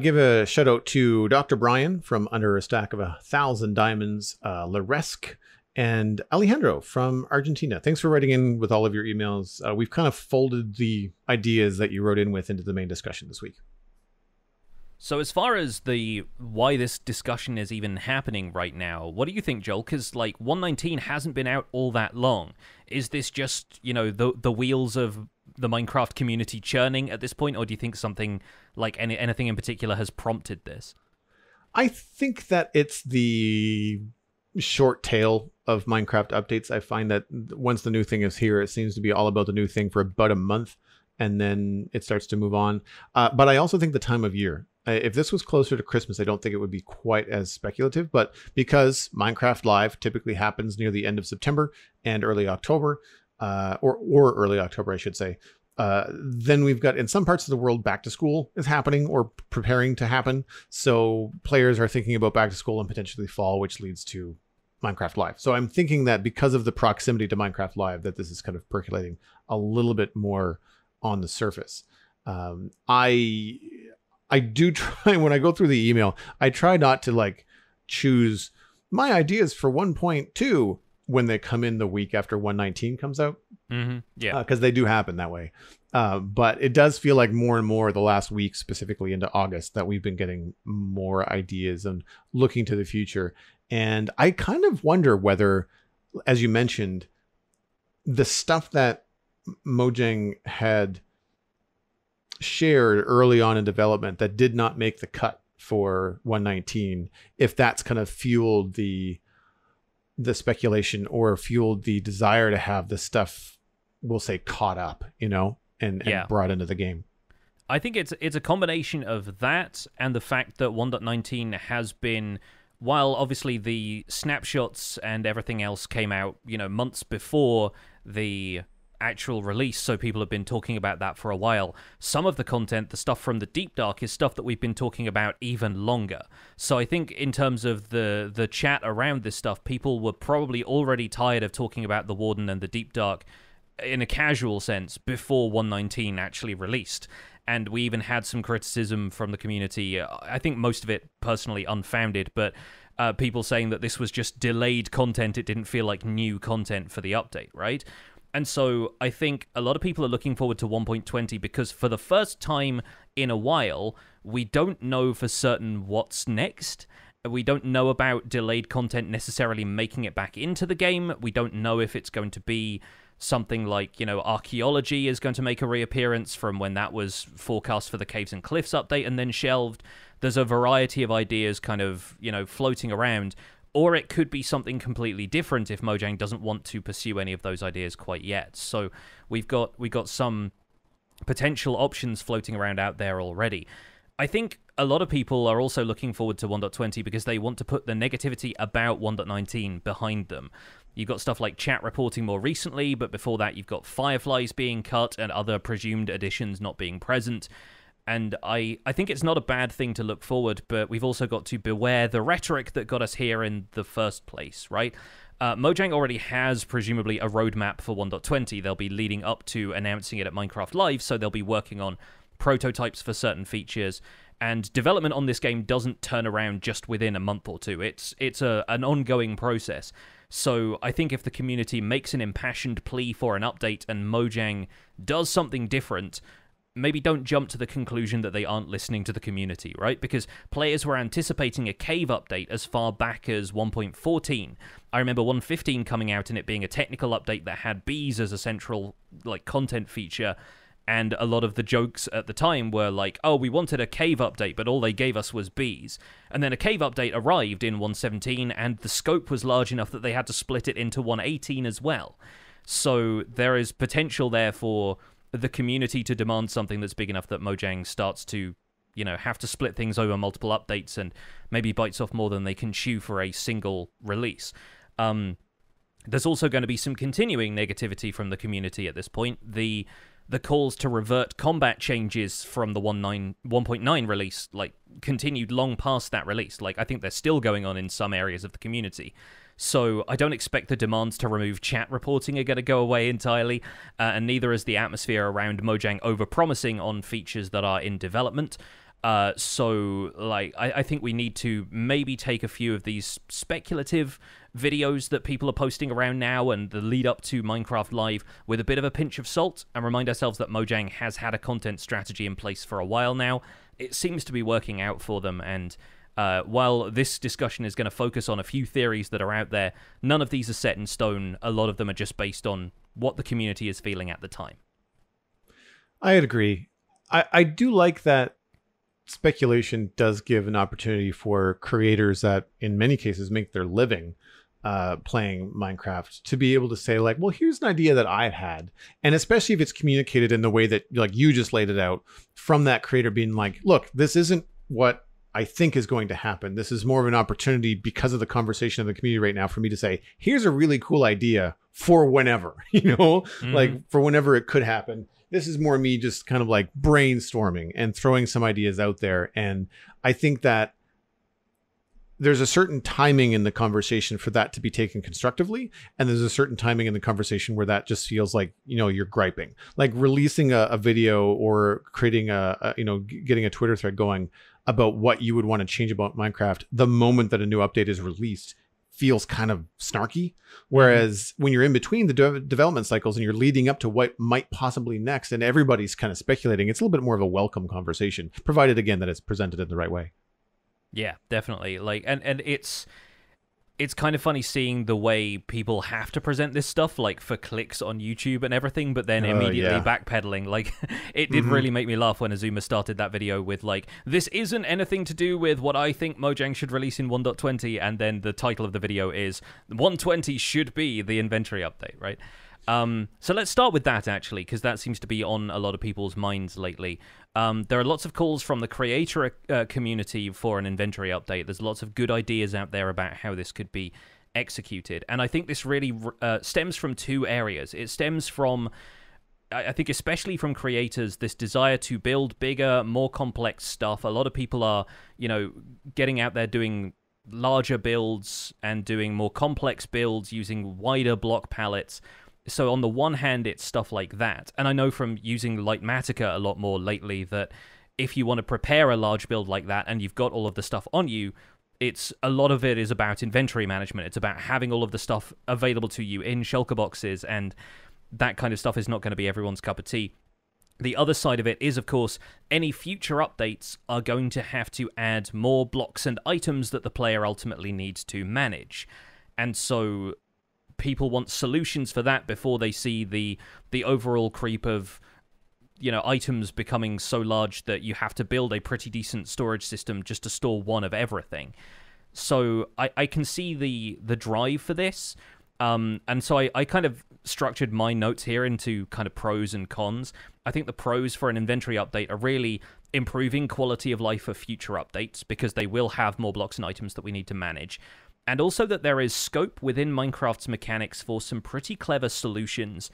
B: Give a shout out to Dr. Brian from Under a Stack of 1,000 Diamonds, Laresque, and Alejandro from Argentina. Thanks for writing in with all of your emails. We've kind of folded the ideas that you wrote in with into the main discussion this week.
A: So as far as the why this discussion is even happening right now, what do you think, Joel? Because, like, 1.19 hasn't been out all that long. Is this just, you know, the wheels of the Minecraft community churning at this point, or do you think something like anything in particular has prompted this?
B: I think that it's the short tail of Minecraft updates. I find that once the new thing is here, it seems to be all about the new thing for about a month, and then it starts to move on. But I also think the time of year. If this was closer to Christmas, I don't think it would be quite as speculative, but because Minecraft Live typically happens near the end of September and early October, or early October, I should say, then we've got, in some parts of the world, back to school is happening or preparing to happen. So players are thinking about back to school and potentially fall, which leads to Minecraft Live. So I'm thinking that because of the proximity to Minecraft Live, that this is kind of percolating a little bit more on the surface. I do try, when I go through the email, I try not to like choose my ideas for 1.2 when they come in the week after 1.19 comes out.
A: Mm-hmm. Yeah.
B: Because they do happen that way. But it does feel like more and more the last week, specifically into August, that we've been getting more ideas and looking to the future. And I kind of wonder whether, as you mentioned, the stuff that Mojang had shared early on in development that did not make the cut for 1.19, if that's kind of fueled the speculation or fueled the desire to have this stuff, we'll say, caught up, you know, and brought into the game.
A: I think it's a combination of that and the fact that 1.19 has been, while obviously the snapshots and everything else came out, you know, months before the actual release, so people have been talking about that for a while. Some of the content, the stuff from the Deep Dark, is stuff that we've been talking about even longer. So I think in terms of the chat around this stuff, people were probably already tired of talking about the Warden and the Deep Dark in a casual sense before 1.19 actually released. And we even had some criticism from the community, I think most of it personally unfounded, but people saying that this was just delayed content. It didn't feel like new content for the update, right? And so I think a lot of people are looking forward to 1.20 because for the first time in a while, we don't know for certain what's next. We don't know about delayed content necessarily making it back into the game. We don't know if it's going to be something like, you know, archaeology is going to make a reappearance from when that was forecast for the Caves and Cliffs update and then shelved. There's a variety of ideas kind of, you know, floating around. or it could be something completely different if Mojang doesn't want to pursue any of those ideas quite yet. So we've got some potential options floating around out there already. I think a lot of people are also looking forward to 1.20 because they want to put the negativity about 1.19 behind them. You've got stuff like chat reporting more recently, but before that you've got fireflies being cut and other presumed additions not being present. And I think it's not a bad thing to look forward, but we've also got to beware the rhetoric that got us here in the first place, right? Mojang already has, presumably, a roadmap for 1.20. They'll be leading up to announcing it at Minecraft Live, so they'll be working on prototypes for certain features. And development on this game doesn't turn around just within a month or two. It's an ongoing process. So I think if the community makes an impassioned plea for an update and Mojang does something different, maybe don't jump to the conclusion that they aren't listening to the community, right? Because players were anticipating a cave update as far back as 1.14. I remember 1.15 coming out and it being a technical update that had bees as a central content feature, and a lot of the jokes at the time were like, oh, we wanted a cave update, but all they gave us was bees. And then a cave update arrived in 1.17, and the scope was large enough that they had to split it into 1.18 as well. So there is potential there for the community to demand something that's big enough that Mojang starts to, have to split things over multiple updates and maybe bites off more than they can chew for a single release. There's also going to be some continuing negativity from the community at this point. The calls to revert combat changes from the 1.9 release, continued long past that release. I think they're still going on in some areas of the community. So I don't expect the demands to remove chat reporting are going to go away entirely, and neither is the atmosphere around Mojang overpromising on features that are in development. I think we need to maybe take a few of these speculative videos that people are posting around now and the lead up to Minecraft Live with a bit of a pinch of salt and remind ourselves that Mojang has had a content strategy in place for a while now. It seems to be working out for them, and while this discussion is going to focus on a few theories that are out there, none of these are set in stone. A lot of them are just based on what the community is feeling at the time.
B: I'd agree. I do like that speculation does give an opportunity for creators that in many cases make their living playing Minecraft to be able to say well, here's an idea that I've had. And especially if it's communicated in the way that you just laid it out, from that creator being look, this isn't what I think is going to happen. This is more of an opportunity because of the conversation of the community right now for me to say, here's a really cool idea for whenever, for whenever it could happen. This is more me just kind of brainstorming and throwing some ideas out there. And I think that there's a certain timing in the conversation for that to be taken constructively. And there's a certain timing in the conversation where that just feels you're griping, releasing a video or creating getting a Twitter thread going about what you would want to change about Minecraft the moment that a new update is released feels kind of snarky. Whereas when you're in between the development cycles and you're leading up to what might possibly next and everybody's kind of speculating, it's a little bit more of a welcome conversation, provided again that it's presented in the right way.
A: Yeah, definitely. And it's kind of funny seeing the way people have to present this stuff for clicks on YouTube and everything, but then immediately backpedaling. It did really make me laugh when Azuma started that video with this isn't anything to do with what I think Mojang should release in 1.20, and then the title of the video is 1.20 should be the inventory update, right? So let's start with that, actually, because that seems to be on a lot of people's minds lately. There are lots of calls from the creator community for an inventory update. There's lots of good ideas out there about how this could be executed. And I think this really stems from two areas. It stems from, I think especially from creators, this desire to build bigger, more complex stuff. A lot of people are, getting out there doing larger builds and doing more complex builds using wider block palettes. So on the one hand, it's stuff like that. And I know from using Lightmatica a lot more lately that if you want to prepare a large build like that and you've got all of the stuff on you, a lot of it is about inventory management. It's about having all of the stuff available to you in shulker boxes, and that kind of stuff is not going to be everyone's cup of tea. The other side of it is, of course, any future updates are going to have to add more blocks and items that the player ultimately needs to manage. And so people want solutions for that before they see the overall creep of items becoming so large that you have to build a pretty decent storage system just to store one of everything. So I can see the drive for this. And so I kind of structured my notes here into kind of pros and cons. I think the pros for an inventory update are really improving quality of life for future updates, because they will have more blocks and items that we need to manage. And also that there is scope within Minecraft's mechanics for some pretty clever solutions.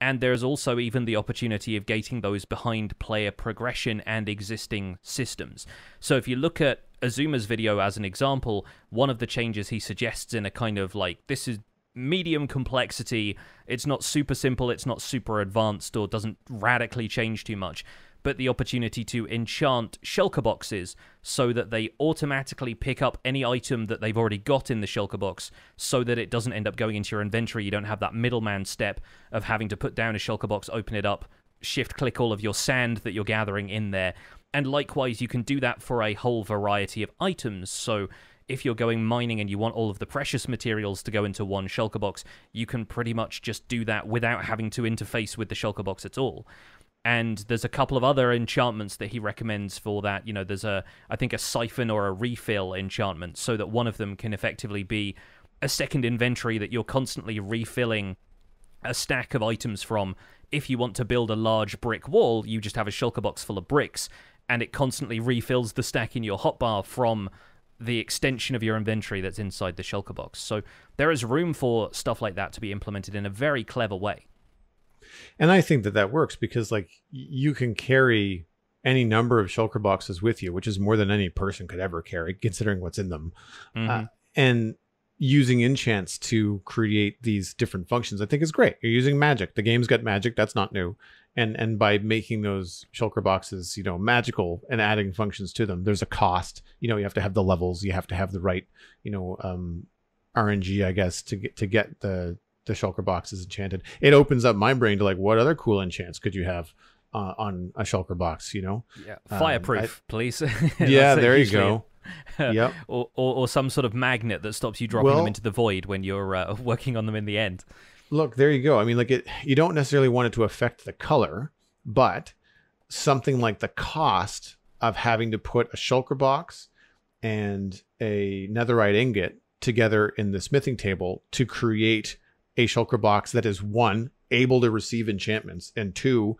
A: And there's also even the opportunity of gating those behind player progression and existing systems. So if you look at Azuma's video as an example, one of the changes he suggests in a kind of like, this is medium complexity, it's not super simple, it's not super advanced, or doesn't radically change too much, but the opportunity to enchant shulker boxes so that they automatically pick up any item that they've already got in the shulker box, so that it doesn't end up going into your inventory. You don't have that middleman step of having to put down a shulker box, open it up, shift-click all of your sand that you're gathering in there. And likewise, you can do that for a whole variety of items. So if you're going mining and you want all of the precious materials to go into one shulker box, you can pretty much just do that without having to interface with the shulker box at all. And there's a couple of other enchantments that he recommends for that. You know, there's I think a siphon or a refill enchantment, so that one of them can effectively be a second inventory that you're constantly refilling a stack of items from. If you want to build a large brick wall, you just have a shulker box full of bricks, and it constantly refills the stack in your hotbar from the extension of your inventory that's inside the shulker box. So there is room for stuff like that to be implemented in a very clever way.
B: And I think that that works because, like, you can carry any number of shulker boxes with you, which is more than any person could ever carry, considering what's in them. And using enchants to create these different functions, I think, is great. You're using magic. The game's got magic. That's not new. And by making those shulker boxes, you know, magical and adding functions to them, there's a cost. You know, you have to have the levels. You have to have the right, you know, RNG, I guess, to get the shulker boxes enchanted. It opens up my brain to, like, what other cool enchants could you have on a shulker box, you know?
A: Yeah, fireproof, please.
B: Yeah, there you go. Yep.
A: Or some sort of magnet that stops you dropping them into the void when you're working on them in the end.
B: Look, there you go. I mean, like, you don't necessarily want it to affect the color, but something like the cost of having to put a shulker box and a netherite ingot together in the smithing table to create a shulker box that is, one, able to receive enchantments, and two,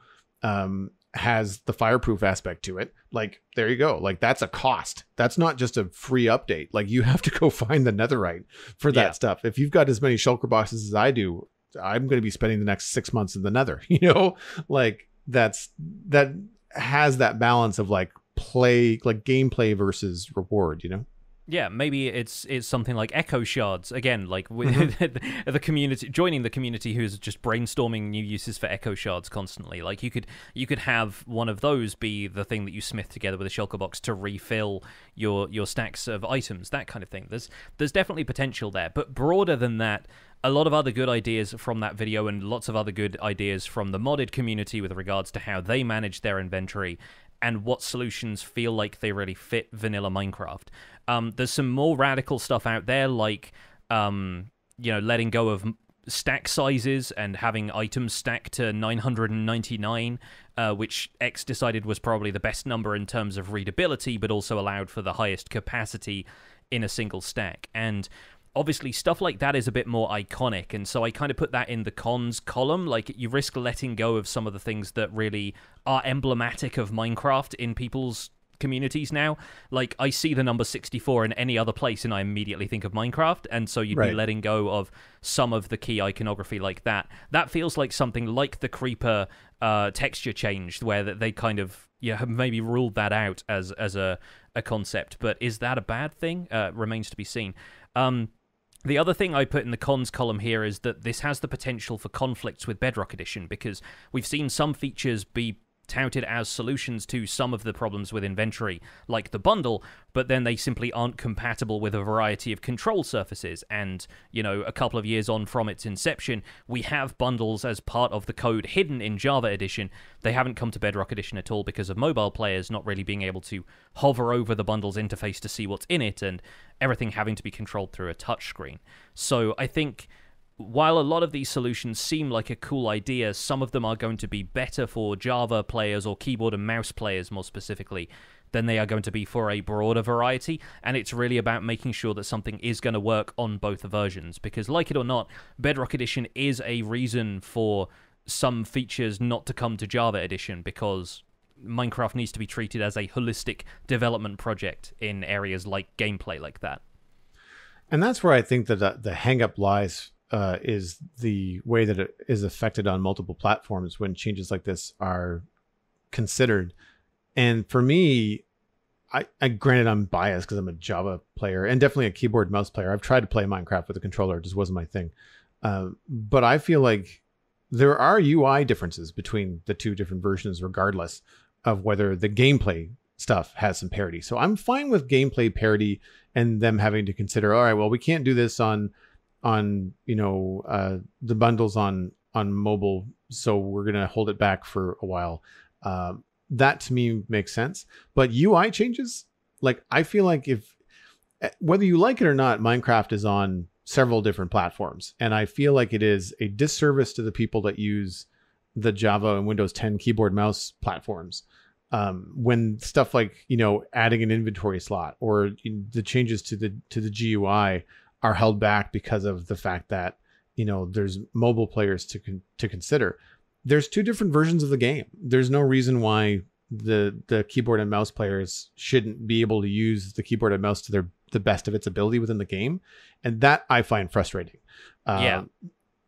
B: has the fireproof aspect to it. Like, there you go. Like, that's a cost. That's not just a free update. Like, you have to go find the netherite for that stuff. If you've got as many shulker boxes as I do, I'm going to be spending the next 6 months in the nether, you know? Like, that has that balance of, like, play, like gameplay versus reward, you know?
A: Yeah, maybe it's something like echo shards again, like with the community, joining the community who's just brainstorming new uses for echo shards constantly. Like, you could have one of those be the thing that you smith together with a shulker box to refill your stacks of items, that kind of thing. There's definitely potential there, but broader than that, a lot of other good ideas from that video, and lots of other good ideas from the modded community with regards to how they manage their inventory and what solutions feel like they really fit vanilla Minecraft. There's some more radical stuff out there, like you know, letting go of stack sizes and having items stacked to 999, which X decided was probably the best number in terms of readability, but also allowed for the highest capacity in a single stack. And obviously, stuff like that is a bit more iconic, and so I kind of put that in the cons column. Like, you risk letting go of some of the things that really are emblematic of Minecraft in people's communities now. Like, I see the number 64 in any other place, and I immediately think of Minecraft, and so you'd be letting go of some of the key iconography like that. That feels like something like the Creeper texture change, where they kind of have maybe ruled that out as a concept. But is that a bad thing? Remains to be seen. The other thing I put in the cons column here is that this has the potential for conflicts with Bedrock Edition, because we've seen some features be touted as solutions to some of the problems with inventory, like the bundle, but then they simply aren't compatible with a variety of control surfaces. And, you know, a couple of years on from its inception, we have bundles as part of the code hidden in Java Edition. They haven't come to Bedrock Edition at all because of mobile players not really being able to hover over the bundle's interface to see what's in it, and everything having to be controlled through a touchscreen. So I think, while a lot of these solutions seem like a cool idea, some of them are going to be better for Java players, or keyboard and mouse players more specifically, than they are going to be for a broader variety, and it's really about making sure that something is going to work on both versions, because like it or not, Bedrock Edition is a reason for some features not to come to Java Edition, because Minecraft needs to be treated as a holistic development project in areas like gameplay like that.
B: And that's where I think that the hang-up lies, is the way that it is affected on multiple platforms when changes like this are considered. And for me, I granted I'm biased because I'm a Java player and definitely a keyboard mouse player. I've tried to play Minecraft with a controller, it just wasn't my thing. But I feel like there are UI differences between the two different versions, regardless of whether the gameplay stuff has some parity. So I'm fine with gameplay parity and them having to consider, all right, well, we can't do this on the bundles on mobile, so we're gonna hold it back for a while. That to me makes sense. But UI changes, like I feel like if whether you like it or not, Minecraft is on several different platforms, and I feel like it is a disservice to the people that use the Java and Windows 10 keyboard mouse platforms when stuff like adding an inventory slot or the changes to the GUI are held back because of the fact that there's mobile players to consider. There's two different versions of the game. There's no reason why the keyboard and mouse players shouldn't be able to use the keyboard and mouse to the best of its ability within the game, and that I find frustrating.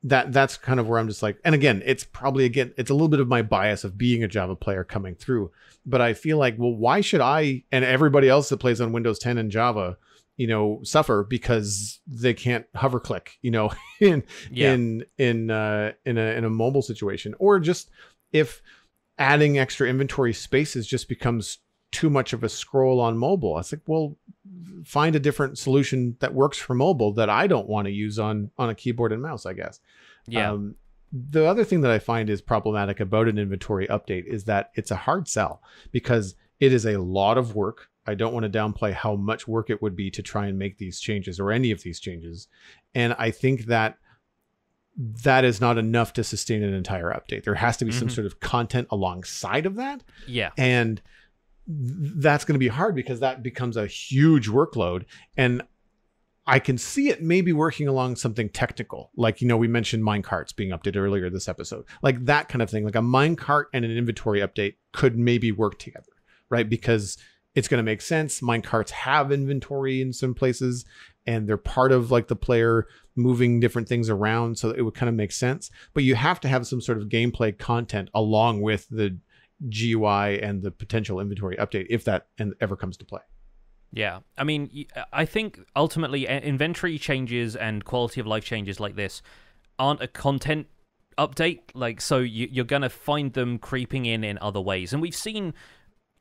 B: That's kind of where I'm just like, and again, it's a little bit of my bias of being a Java player coming through, but I feel like, well, why should I and everybody else that plays on Windows 10 and Java suffer because they can't hover click in a mobile situation? Or just if adding extra inventory spaces just becomes too much of a scroll on mobile, it's like, well, find a different solution that works for mobile that I don't want to use on a keyboard and mouse, I guess. The other thing that I find is problematic about an inventory update is that it's a hard sell because it is a lot of work. I don't want to downplay how much work it would be to try and make these changes or any of these changes. And I think that is not enough to sustain an entire update. There has to be some sort of content alongside of that.
A: Yeah.
B: And that's going to be hard because that becomes a huge workload. And I can see it maybe working along something technical. Like, we mentioned minecarts being updated earlier this episode. Like that kind of thing. Like a minecart and an inventory update could maybe work together, right? Because it's going to make sense. Minecarts have inventory in some places and they're part of like the player moving different things around. So it would kind of make sense, but you have to have some sort of gameplay content along with the GUI and the potential inventory update if that ever comes to play.
A: Yeah, I mean, I think ultimately inventory changes and quality of life changes like this aren't a content update. Like, so you're going to find them creeping in other ways. And we've seen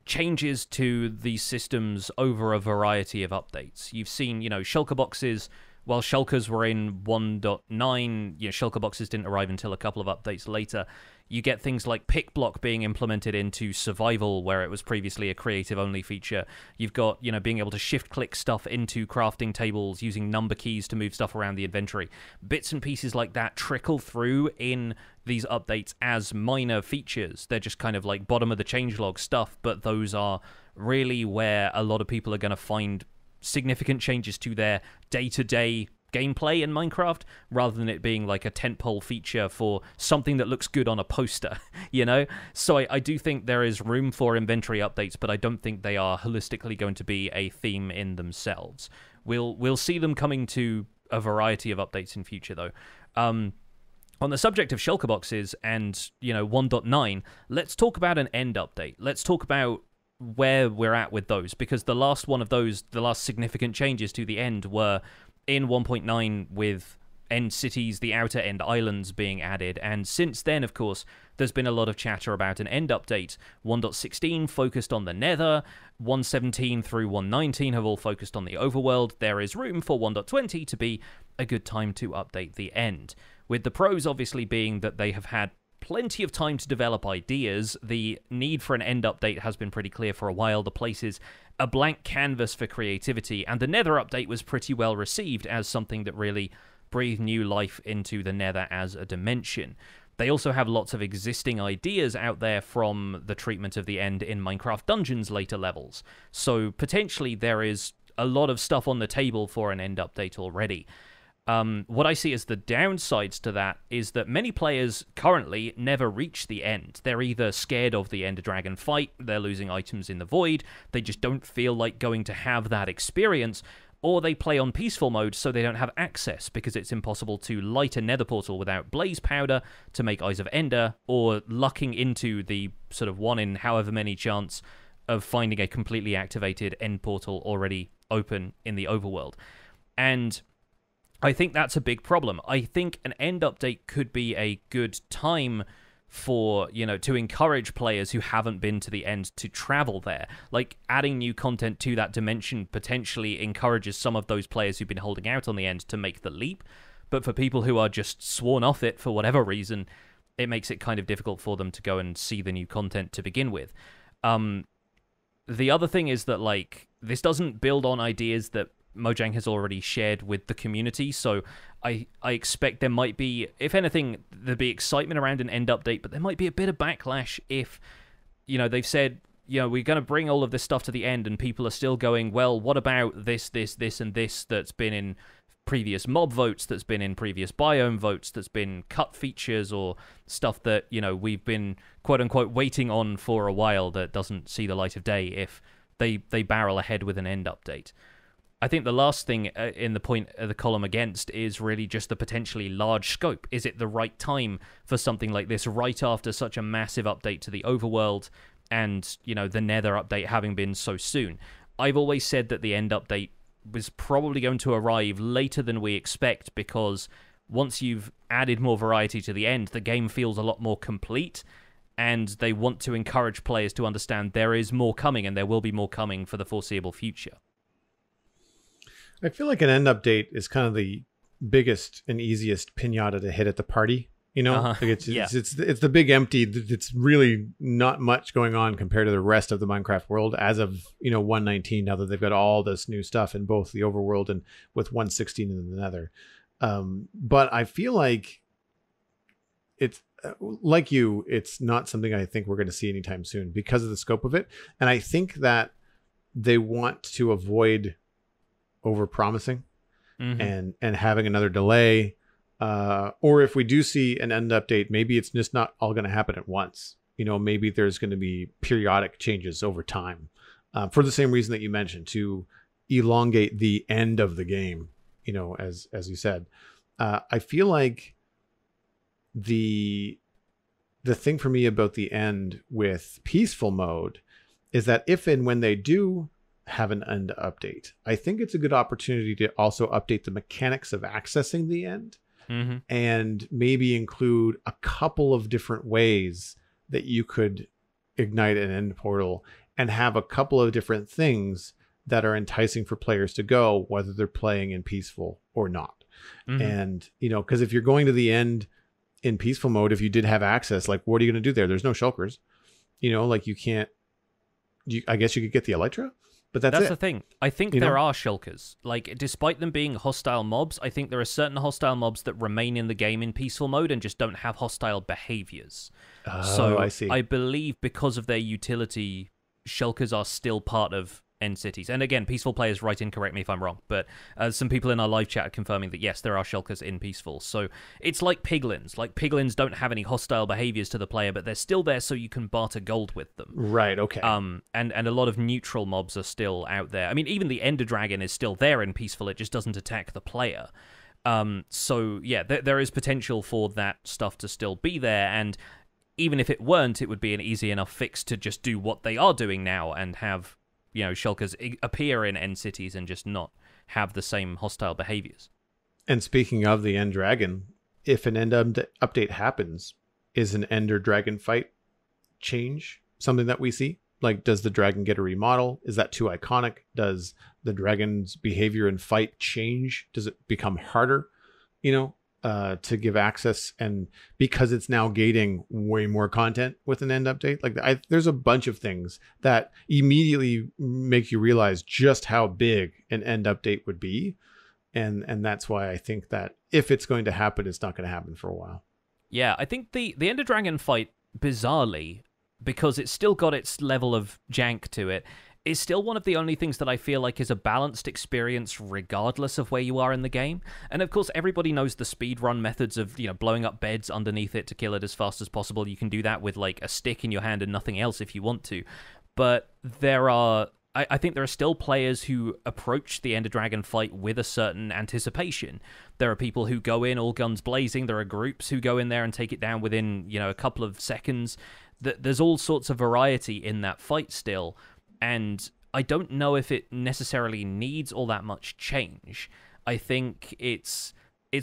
A: changes to these systems over a variety of updates. You've seen, shulker boxes. While shulkers were in 1.9, shulker boxes didn't arrive until a couple of updates later. You get things like pick block being implemented into survival, where it was previously a creative-only feature. You've got, being able to shift-click stuff into crafting tables, using number keys to move stuff around the inventory. Bits and pieces like that trickle through in these updates as minor features. They're just kind of like bottom-of-the-changelog stuff, but those are really where a lot of people are going to find significant changes to their day-to-day gameplay in Minecraft, rather than it being like a tentpole feature for something that looks good on a poster, So I do think there is room for inventory updates, but I don't think they are holistically going to be a theme in themselves. We'll see them coming to a variety of updates in future, though. On the subject of shulker boxes and, 1.9, let's talk about an end update. Let's talk about where we're at with those, because the last one of those, the last significant changes to the end were in 1.9 with end cities, the outer end islands being added, and since then, of course, there's been a lot of chatter about an end update. 1.16 focused on the Nether, 1.17 through 1.19 have all focused on the overworld. There is room for 1.20 to be a good time to update the end, with the pros obviously being that they have had plenty of time to develop ideas. The need for an end update has been pretty clear for a while. The place is a blank canvas for creativity, and the Nether update was pretty well received as something that really breathed new life into the Nether as a dimension. They also have lots of existing ideas out there from the treatment of the end in Minecraft Dungeons later levels. So potentially there is a lot of stuff on the table for an end update already. What I see as the downsides to that is that many players currently never reach the end. They're either scared of the Ender Dragon fight, they're losing items in the void, they just don't feel like going to have that experience, or they play on peaceful mode so they don't have access because it's impossible to light a nether portal without blaze powder to make Eyes of Ender, or lucking into the sort of 1 in however many chance of finding a completely activated end portal already open in the overworld. And I think that's a big problem. I think an end update could be a good time for, to encourage players who haven't been to the end to travel there. Like, adding new content to that dimension potentially encourages some of those players who've been holding out on the end to make the leap. But for people who are just sworn off it for whatever reason, it makes it kind of difficult for them to go and see the new content to begin with. The other thing is that, like, this doesn't build on ideas that Mojang has already shared with the community, so I expect there might be, if anything, there'd be excitement around an end update, but there might be a bit of backlash if, they've said, we're going to bring all of this stuff to the end, and people are still going, well, what about this, and this that's been in previous mob votes, that's been in previous biome votes, that's been cut features, or stuff that, we've been, quote-unquote, waiting on for a while that doesn't see the light of day if they barrel ahead with an end update. I think the last thing in the point of the column against is really just the potentially large scope. Is it the right time for something like this right after such a massive update to the overworld and, the Nether update having been so soon? I've always said that the end update was probably going to arrive later than we expect, because once you've added more variety to the end, the game feels a lot more complete, and they want to encourage players to understand there is more coming, and there will be more coming for the foreseeable future.
B: I feel like an end update is kind of the biggest and easiest pinata to hit at the party. Like it's the big empty. It's really not much going on compared to the rest of the Minecraft world as of 1.19. Now that they've got all this new stuff in both the overworld and with 1.16 in the Nether. But I feel like it's like it's not something I think we're going to see anytime soon because of the scope of it, and I think that they want to avoid over-promising and having another delay, or if we do see an end update, maybe it's just not all going to happen at once. Maybe there's going to be periodic changes over time, for the same reason that you mentioned, to elongate the end of the game. As you said, I feel like the thing for me about the end with peaceful mode is that if and when they do have an end update, I think it's a good opportunity to also update the mechanics of accessing the end, and maybe include a couple of different ways that you could ignite an end portal, and have a couple of different things that are enticing for players to go, whether they're playing in peaceful or not. And because if you're going to the end in peaceful mode, if you did have access, like, what are you going to do there? There's no shulkers, like you can't. I guess you could get the Elytra. But that's
A: the thing. I think there are shulkers. Like, despite them being hostile mobs, I think there are certain hostile mobs that remain in the game in peaceful mode and just don't have hostile behaviors. So
B: I see.
A: I believe because of their utility, shulkers are still part of end cities. And again, peaceful players write in, correct me if I'm wrong, but some people in our live chat are confirming that yes, there are shulkers in peaceful. So it's like piglins. Like, piglins don't have any hostile behaviors to the player, but they're still there so you can barter gold with them.
B: Right, okay.
A: And a lot of neutral mobs are still out there. I mean, even the Ender Dragon is still there in peaceful, it just doesn't attack the player. So yeah, there is potential for that stuff to still be there, and even if it weren't, it would be an easy enough fix to just do what they are doing now and have shulkers appear in end cities and just not have the same hostile behaviors.
B: And speaking of the End Dragon, if an end update happens, is an Ender Dragon fight change something that we see? Like, does the dragon get a remodel? Is that too iconic? Does the dragon's behavior in fight change? Does it become harder, to give access? And because it's now gating way more content with an end update, like there's a bunch of things that immediately make you realize just how big an end update would be. And that's why I think that if it's going to happen, it's not going to happen for a while.
A: Yeah, I think the Ender Dragon fight, bizarrely, because it's still got its level of jank to it, is still one of the only things that I feel like is a balanced experience regardless of where you are in the game. And of course, everybody knows the speedrun methods of, blowing up beds underneath it to kill it as fast as possible. You can do that with, like, a stick in your hand and nothing else if you want to. But I think there are still players who approach the Ender Dragon fight with a certain anticipation. There are people who go in all guns blazing. There are groups who go in there and take it down within, a couple of seconds. There's all sorts of variety in that fight still. And I don't know if it necessarily needs all that much change. I think it's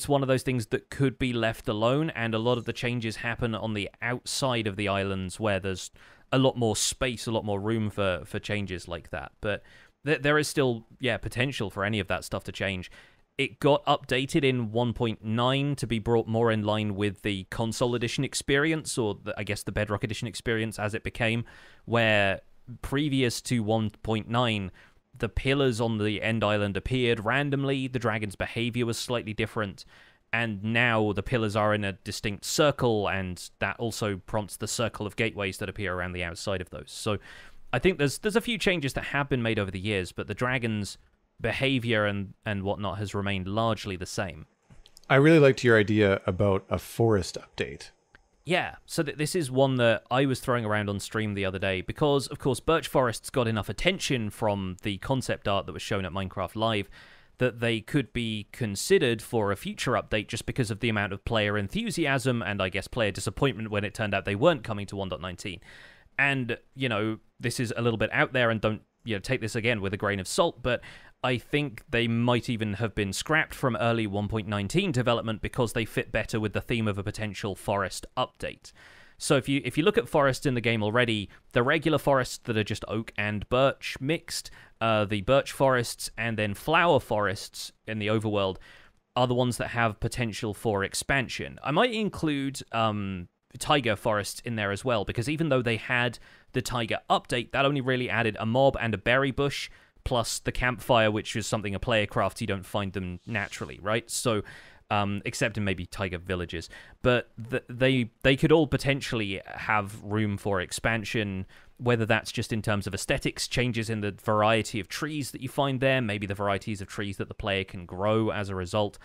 A: one of those things that could be left alone, and a lot of the changes happen on the outside of the islands where there's a lot more space, a lot more room for changes like that. But there is still, potential for any of that stuff to change. It got updated in 1.9 to be brought more in line with the console edition experience, or I guess the Bedrock Edition experience as it became, where previous to 1.9, the pillars on the end island appeared randomly, the dragon's behavior was slightly different, and now the pillars are in a distinct circle, and that also prompts the circle of gateways that appear around the outside of those. So I think there's a few changes that have been made over the years, but the dragon's behavior and whatnot has remained largely the same.
B: I really liked your idea about a forest update.
A: Yeah, so this is one that I was throwing around on stream the other day because, of course, birch forests got enough attention from the concept art that was shown at Minecraft Live that they could be considered for a future update just because of the amount of player enthusiasm and, I guess, player disappointment when it turned out they weren't coming to 1.19. And, this is a little bit out there, and don't, take this again with a grain of salt, but I think they might even have been scrapped from early 1.19 development because they fit better with the theme of a potential forest update. So if you look at forests in the game already, the regular forests that are just oak and birch mixed, the birch forests, and then flower forests in the overworld are the ones that have potential for expansion. I might include taiga forests in there as well, because even though they had the taiga update, that only really added a mob and a berry bush, plus the campfire, which is something a player crafts. You don't find them naturally, right? So, except in maybe taiga villages. But they could all potentially have room for expansion, whether that's just in terms of aesthetics, changes in the variety of trees that you find there, maybe the varieties of trees that the player can grow as a result,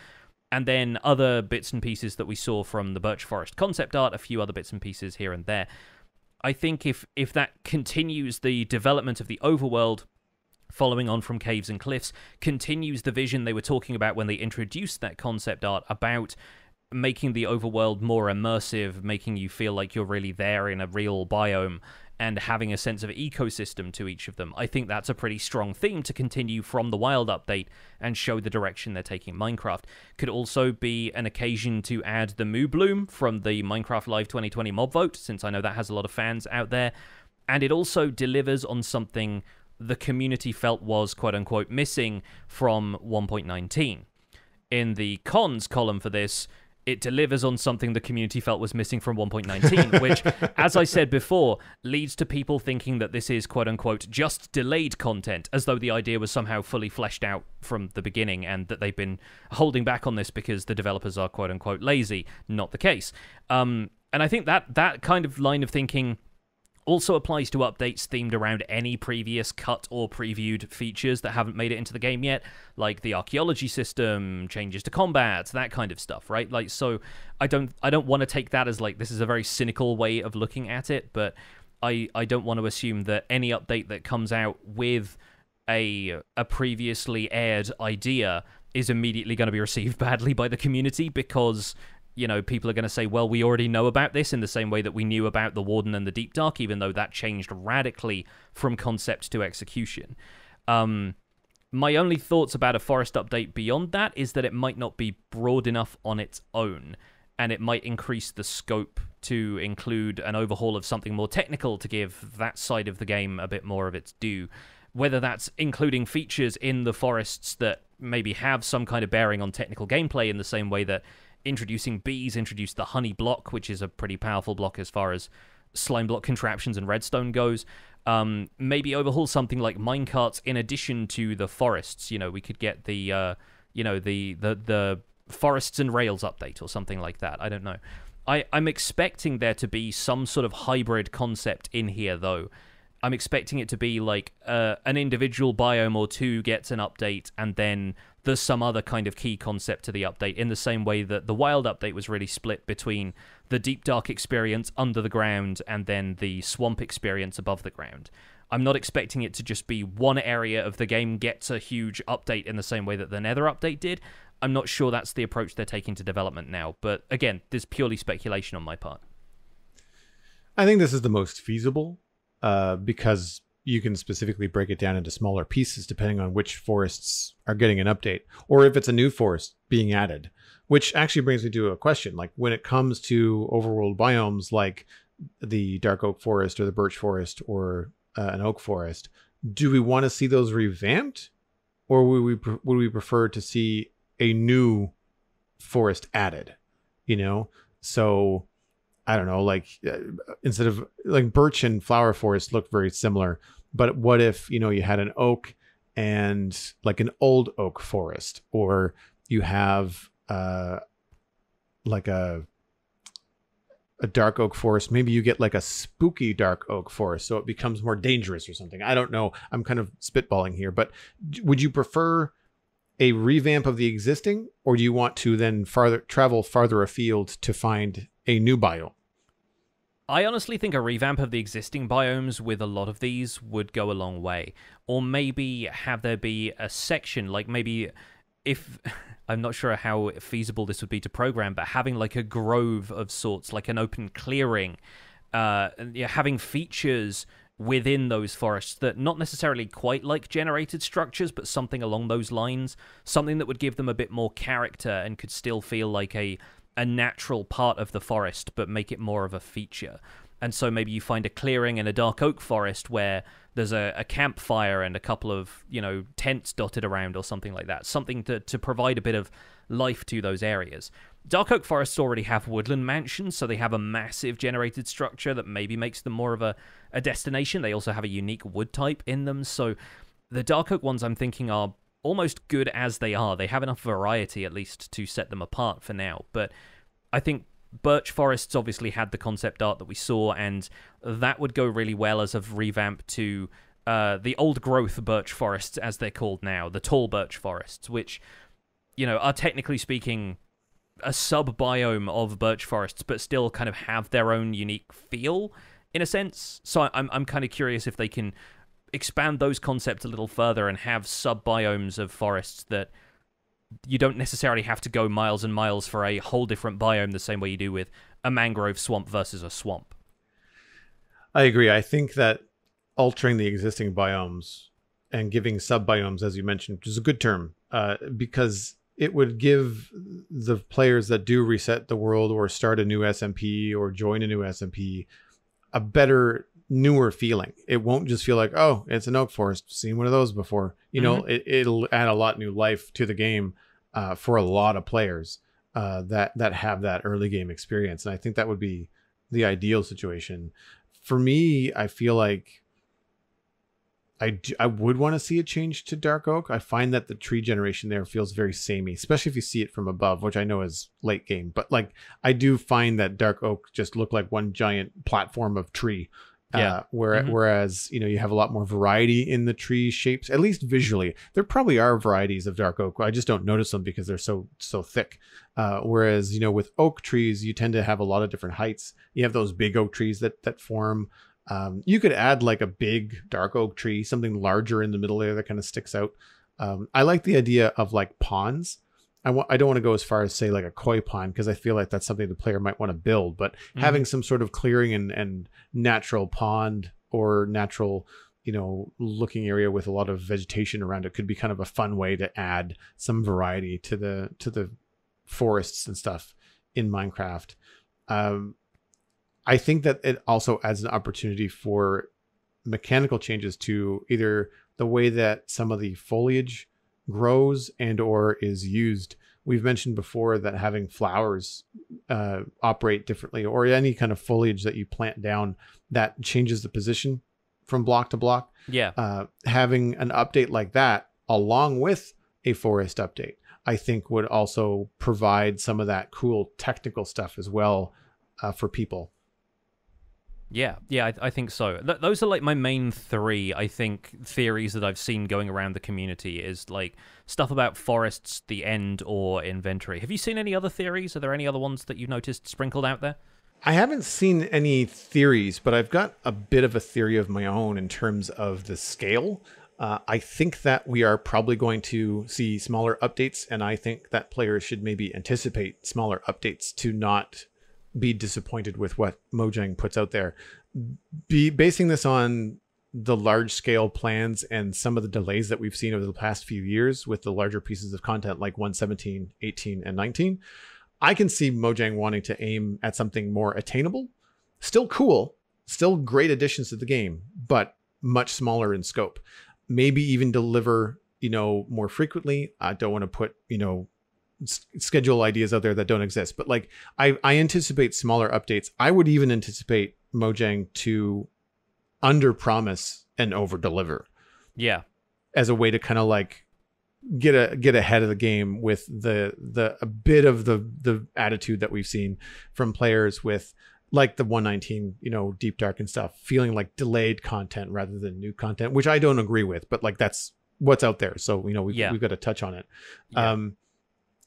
A: and then other bits and pieces that we saw from the birch forest concept art, a few other bits and pieces here and there. I think if that continues the development of the overworld, following on from Caves and Cliffs, continues the vision they were talking about when they introduced that concept art about making the overworld more immersive, making you feel like you're really there in a real biome, and having a sense of ecosystem to each of them. I think that's a pretty strong theme to continue from the Wild update and show the direction they're taking Minecraft. Could also be an occasion to add the Moo Bloom from the Minecraft Live 2020 mob vote, since I know that has a lot of fans out there. And it also delivers on something the community felt was quote-unquote missing from 1.19. In the cons column for this, it delivers on something the community felt was missing from 1.19, which, as I said before, leads to people thinking that this is quote-unquote just delayed content, as though the idea was somehow fully fleshed out from the beginning and that they've been holding back on this because the developers are quote-unquote lazy. Not the case. And I think that kind of line of thinking also applies to updates themed around any previous cut or previewed features that haven't made it into the game yet, like the archaeology system, changes to combat, that kind of stuff, right? Like, so I don't want to take that as like this is a very cynical way of looking at it, but I don't want to assume that any update that comes out with a previously aired idea is immediately going to be received badly by the community because people are going to say, well, we already know about this in the same way that we knew about the Warden and the Deep Dark, even though that changed radically from concept to execution. My only thoughts about a forest update beyond that is that it might not be broad enough on its own, and it might increase the scope to include an overhaul of something more technical to give that side of the game a bit more of its due. Whether that's including features in the forests that maybe have some kind of bearing on technical gameplay in the same way that introducing bees introduced the honey block, which is a pretty powerful block as far as slime block contraptions and redstone goes. Maybe overhaul something like minecarts in addition to the forests. We could get the forests and rails update or something like that. I don't know. I'm expecting there to be some sort of hybrid concept in here, though. I'm expecting it to be like an individual biome or two gets an update, and then there's some other kind of key concept to the update, in the same way that the Wild update was really split between the Deep Dark experience under the ground and then the Swamp experience above the ground. I'm not expecting it to just be one area of the game gets a huge update in the same way that the Nether update did. I'm not sure that's the approach they're taking to development now, but again, this is purely speculation on my part.
B: I think this is the most feasible, because you can specifically break it down into smaller pieces depending on which forests are getting an update, or if it's a new forest being added. Which actually brings me to a question. Like, when it comes to overworld biomes like the dark oak forest or the birch forest or an oak forest, do we want to see those revamped, or would we prefer to see a new forest added? So I don't know, like, instead of like birch and flower forest look very similar, but what if, you had an oak and like an old oak forest, or you have like a dark oak forest, maybe you get like a spooky dark oak forest, so it becomes more dangerous or something. I don't know. I'm kind of spitballing here, but would you prefer a revamp of the existing, or do you want to then travel farther afield to find a new biome?
A: I honestly think a revamp of the existing biomes with a lot of these would go a long way. Or maybe have there be a section, like maybe if... I'm not sure how feasible this would be to program, but having like a grove of sorts, like an open clearing, having features within those forests that not necessarily quite like generated structures, but something along those lines, something that would give them a bit more character and could still feel like a natural part of the forest, but make it more of a feature. And so maybe you find a clearing in a dark oak forest where there's a campfire and a couple of, tents dotted around or something like that. Something to provide a bit of life to those areas. Dark oak forests already have woodland mansions, so they have a massive generated structure that maybe makes them more of a destination. They also have a unique wood type in them, so the dark oak ones I'm thinking are almost good as they are. They have enough variety, at least, to set them apart for now. But I think birch forests obviously had the concept art that we saw, and that would go really well as a revamp to the old growth birch forests, as they're called now, the tall birch forests, which, are technically speaking a sub-biome of birch forests, but still kind of have their own unique feel, in a sense. So I'm kind of curious if they can expand those concepts a little further and have sub-biomes of forests that you don't necessarily have to go miles and miles for a whole different biome the same way you do with a mangrove swamp versus a swamp.
B: I agree. I think that altering the existing biomes and giving sub-biomes, as you mentioned, which is a good term, because it would give the players that do reset the world or start a new SMP or join a new SMP a better, newer feeling. It won't just feel like, oh, it's an oak forest, seen one of those before. It'll add a lot new life to the game for a lot of players that have that early game experience. And I think that would be the ideal situation. For me, I feel like I would want to see a change to dark oak. I find that the tree generation there feels very samey, especially if you see it from above, which I know is late game. But like, I do find that dark oak just look like one giant platform of tree. Yeah. Whereas, you have a lot more variety in the tree shapes, at least visually. There probably are varieties of dark oak. I just don't notice them because they're so thick. Whereas, with oak trees, you tend to have a lot of different heights. You have those big oak trees that form. You could add like a big dark oak tree, something larger in the middle there that kind of sticks out. I like the idea of like ponds. I don't want to go as far as say like a koi pond, because I feel like that's something the player might want to build, but having some sort of clearing and natural pond or natural, looking area with a lot of vegetation around it could be kind of a fun way to add some variety to the forests and stuff in Minecraft. I think that it also adds an opportunity for mechanical changes to either the way that some of the foliage grows and or is used. We've mentioned before that having flowers operate differently, or any kind of foliage that you plant down that changes the position from block to block.
A: Yeah.
B: Having an update like that along with a forest update, I think would also provide some of that cool technical stuff as well, for people.
A: Yeah, I think so. Those are like my main three, I think, theories that I've seen going around the community is like stuff about forests, the end, or inventory. Have you seen any other theories? Are there any other ones that you've noticed sprinkled out there?
B: I haven't seen any theories, but I've got a bit of a theory of my own in terms of the scale. I think that we are probably going to see smaller updates, and I think that players should maybe anticipate smaller updates to not be disappointed with what Mojang puts out there. Basing this on the large scale plans and some of the delays that we've seen over the past few years with the larger pieces of content like 117, 18, and 19, I can see Mojang wanting to aim at something more attainable, still cool, still great additions to the game, but much smaller in scope. Maybe even deliver, more frequently. I don't want to put, schedule ideas out there that don't exist, but like I anticipate smaller updates. I would even anticipate Mojang to under promise and over deliver.
A: Yeah.
B: As a way to kind of like get ahead of the game with a bit of the attitude that we've seen from players with like the 119, Deep Dark and stuff, feeling like delayed content rather than new content, which I don't agree with, but like that's what's out there. So, we've got to touch on it.
A: Yeah.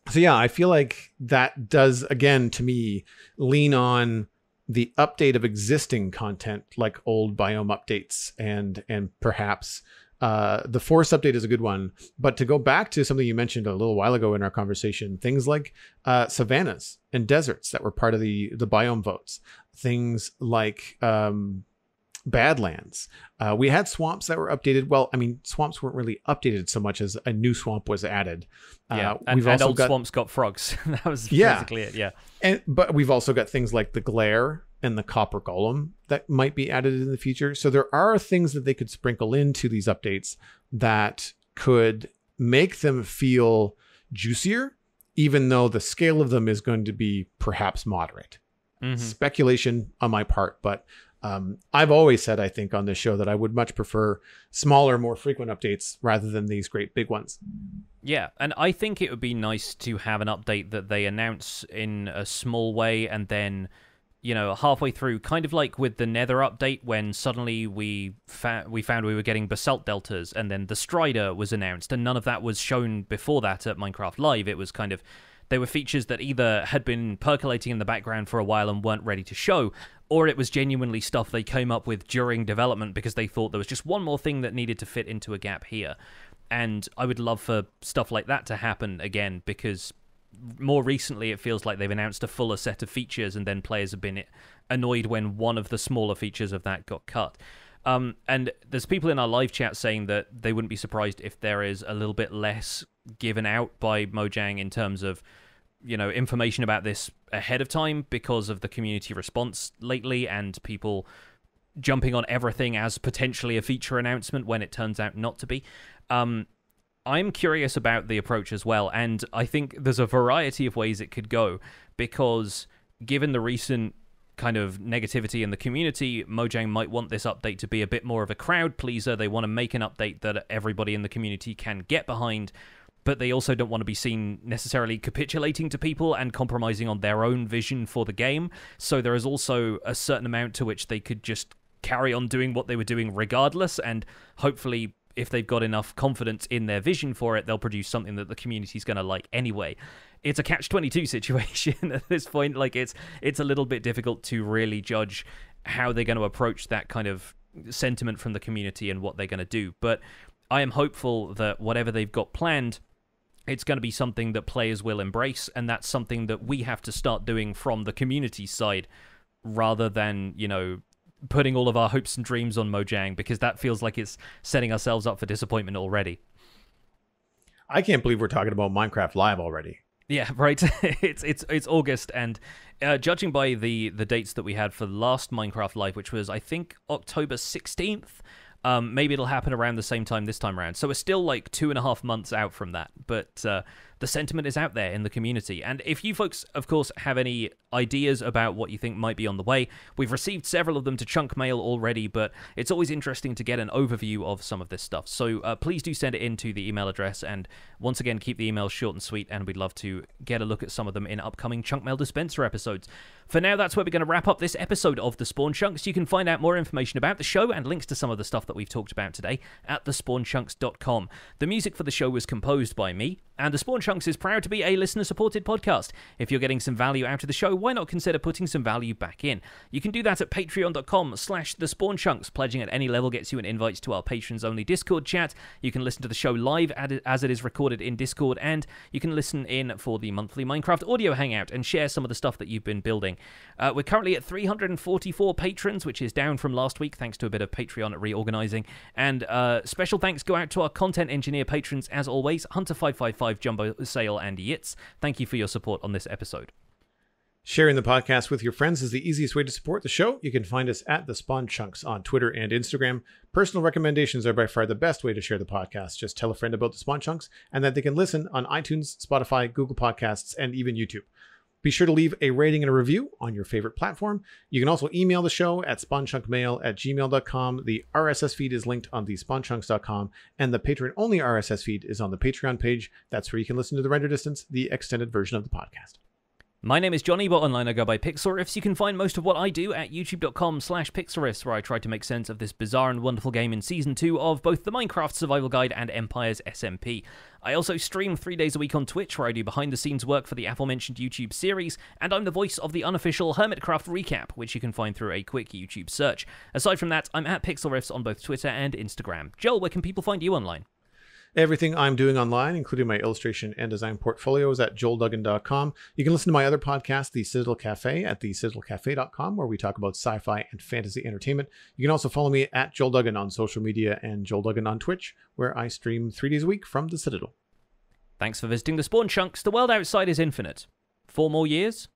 B: So yeah, I feel like that does, again, to me, lean on the update of existing content, like old biome updates and perhaps the forest update is a good one. But to go back to something you mentioned a little while ago in our conversation, things like savannas and deserts that were part of the biome votes, things like Badlands. We had swamps that were updated. Well, I mean, swamps weren't really updated so much as a new swamp was added.
A: And old swamps got frogs. That was basically it. Yeah.
B: But we've also got things like the glare and the copper golem that might be added in the future. So there are things that they could sprinkle into these updates that could make them feel juicier, even though the scale of them is going to be perhaps moderate. Mm-hmm. Speculation on my part, but I've always said, I think, on this show that I would much prefer smaller, more frequent updates rather than these great big ones.
A: Yeah, and I think it would be nice to have an update that they announce in a small way and then, halfway through, kind of like with the Nether update when suddenly we found we were getting basalt deltas and then the Strider was announced and none of that was shown before that at Minecraft Live. It was kind of, they were features that either had been percolating in the background for a while and weren't ready to show, or it was genuinely stuff they came up with during development because they thought there was just one more thing that needed to fit into a gap here. And I would love for stuff like that to happen again, because more recently it feels like they've announced a fuller set of features and then players have been annoyed when one of the smaller features of that got cut. And there's people in our live chat saying that they wouldn't be surprised if there is a little bit less given out by Mojang in terms of, information about this ahead of time because of the community response lately and people jumping on everything as potentially a feature announcement when it turns out not to be. I'm curious about the approach as well, and I think there's a variety of ways it could go, because given the recent kind of negativity in the community, Mojang might want this update to be a bit more of a crowd pleaser. They want to make an update that everybody in the community can get behind, but they also don't want to be seen necessarily capitulating to people and compromising on their own vision for the game. So there is also a certain amount to which they could just carry on doing what they were doing regardless, and hopefully if they've got enough confidence in their vision for it, they'll produce something that the community's going to like anyway. It's a catch-22 situation at this point. Like, it's a little bit difficult to really judge how they're going to approach that kind of sentiment from the community and what they're going to do. But I am hopeful that whatever they've got planned, it's going to be something that players will embrace, and that's something that we have to start doing from the community side rather than, putting all of our hopes and dreams on Mojang, because that feels like it's setting ourselves up for disappointment already.
B: I can't believe we're talking about Minecraft Live already.
A: Yeah, right. It's August, and judging by the dates that we had for last Minecraft Live, which was, I think, October 16th, maybe it'll happen around the same time this time around. So we're still like 2.5 months out from that, but the sentiment is out there in the community. And if you folks, of course, have any ideas about what you think might be on the way, we've received several of them to chunk mail already, but it's always interesting to get an overview of some of this stuff. So please do send it in to the email address, and once again, keep the emails short and sweet, and we'd love to get a look at some of them in upcoming Chunk Mail Dispenser episodes. For now, that's where we're going to wrap up this episode of The Spawn Chunks. You can find out more information about the show and links to some of the stuff that we've talked about today at thespawnchunks.com. The music for the show was composed by me, and The Spawn Chunks is proud to be a listener-supported podcast. If you're getting some value out of the show, why not consider putting some value back in? You can do that at patreon.com/thespawnchunks. Pledging at any level gets you an invite to our patrons-only Discord chat. You can listen to the show live as it is recorded in Discord, and you can listen in for the monthly Minecraft audio hangout and share some of the stuff that you've been building. We're currently at 344 patrons, which is down from last week thanks to a bit of Patreon reorganizing. And special thanks go out to our content engineer patrons, as always, Hunter555, Jumbo Sale, and Yitz. Thank you for your support on this episode.
B: Sharing the podcast with your friends is the easiest way to support the show. You can find us at The Spawn Chunks on Twitter and Instagram. Personal recommendations are by far the best way to share the podcast. Just tell a friend about The Spawn Chunks and that they can listen on iTunes, Spotify, Google Podcasts, and even YouTube. Be sure to leave a rating and a review on your favorite platform. You can also email the show at spawnchunkmail@gmail.com. The RSS feed is linked on thespawnchunks.com, and the patron-only RSS feed is on the Patreon page. That's where you can listen to the Render Distance, the extended version of the podcast.
A: My name is Jonny, but online I go by Pixelriffs. You can find most of what I do at youtube.com/Pixelriffs, where I try to make sense of this bizarre and wonderful game in Season 2 of both the Minecraft Survival Guide and Empires SMP. I also stream 3 days a week on Twitch, where I do behind-the-scenes work for the aforementioned YouTube series, and I'm the voice of the unofficial Hermitcraft Recap, which you can find through a quick YouTube search. Aside from that, I'm at Pixelriffs on both Twitter and Instagram. Joel, where can people find you online?
B: Everything I'm doing online, including my illustration and design portfolio, is at joelduggan.com. You can listen to my other podcast, The Citadel Cafe, at thecitadelcafe.com, where we talk about sci-fi and fantasy entertainment. You can also follow me at Joel Duggan on social media and Joel Duggan on Twitch, where I stream 3 days a week from the Citadel.
A: Thanks for visiting The Spawn Chunks. The world outside is infinite. 4 more years?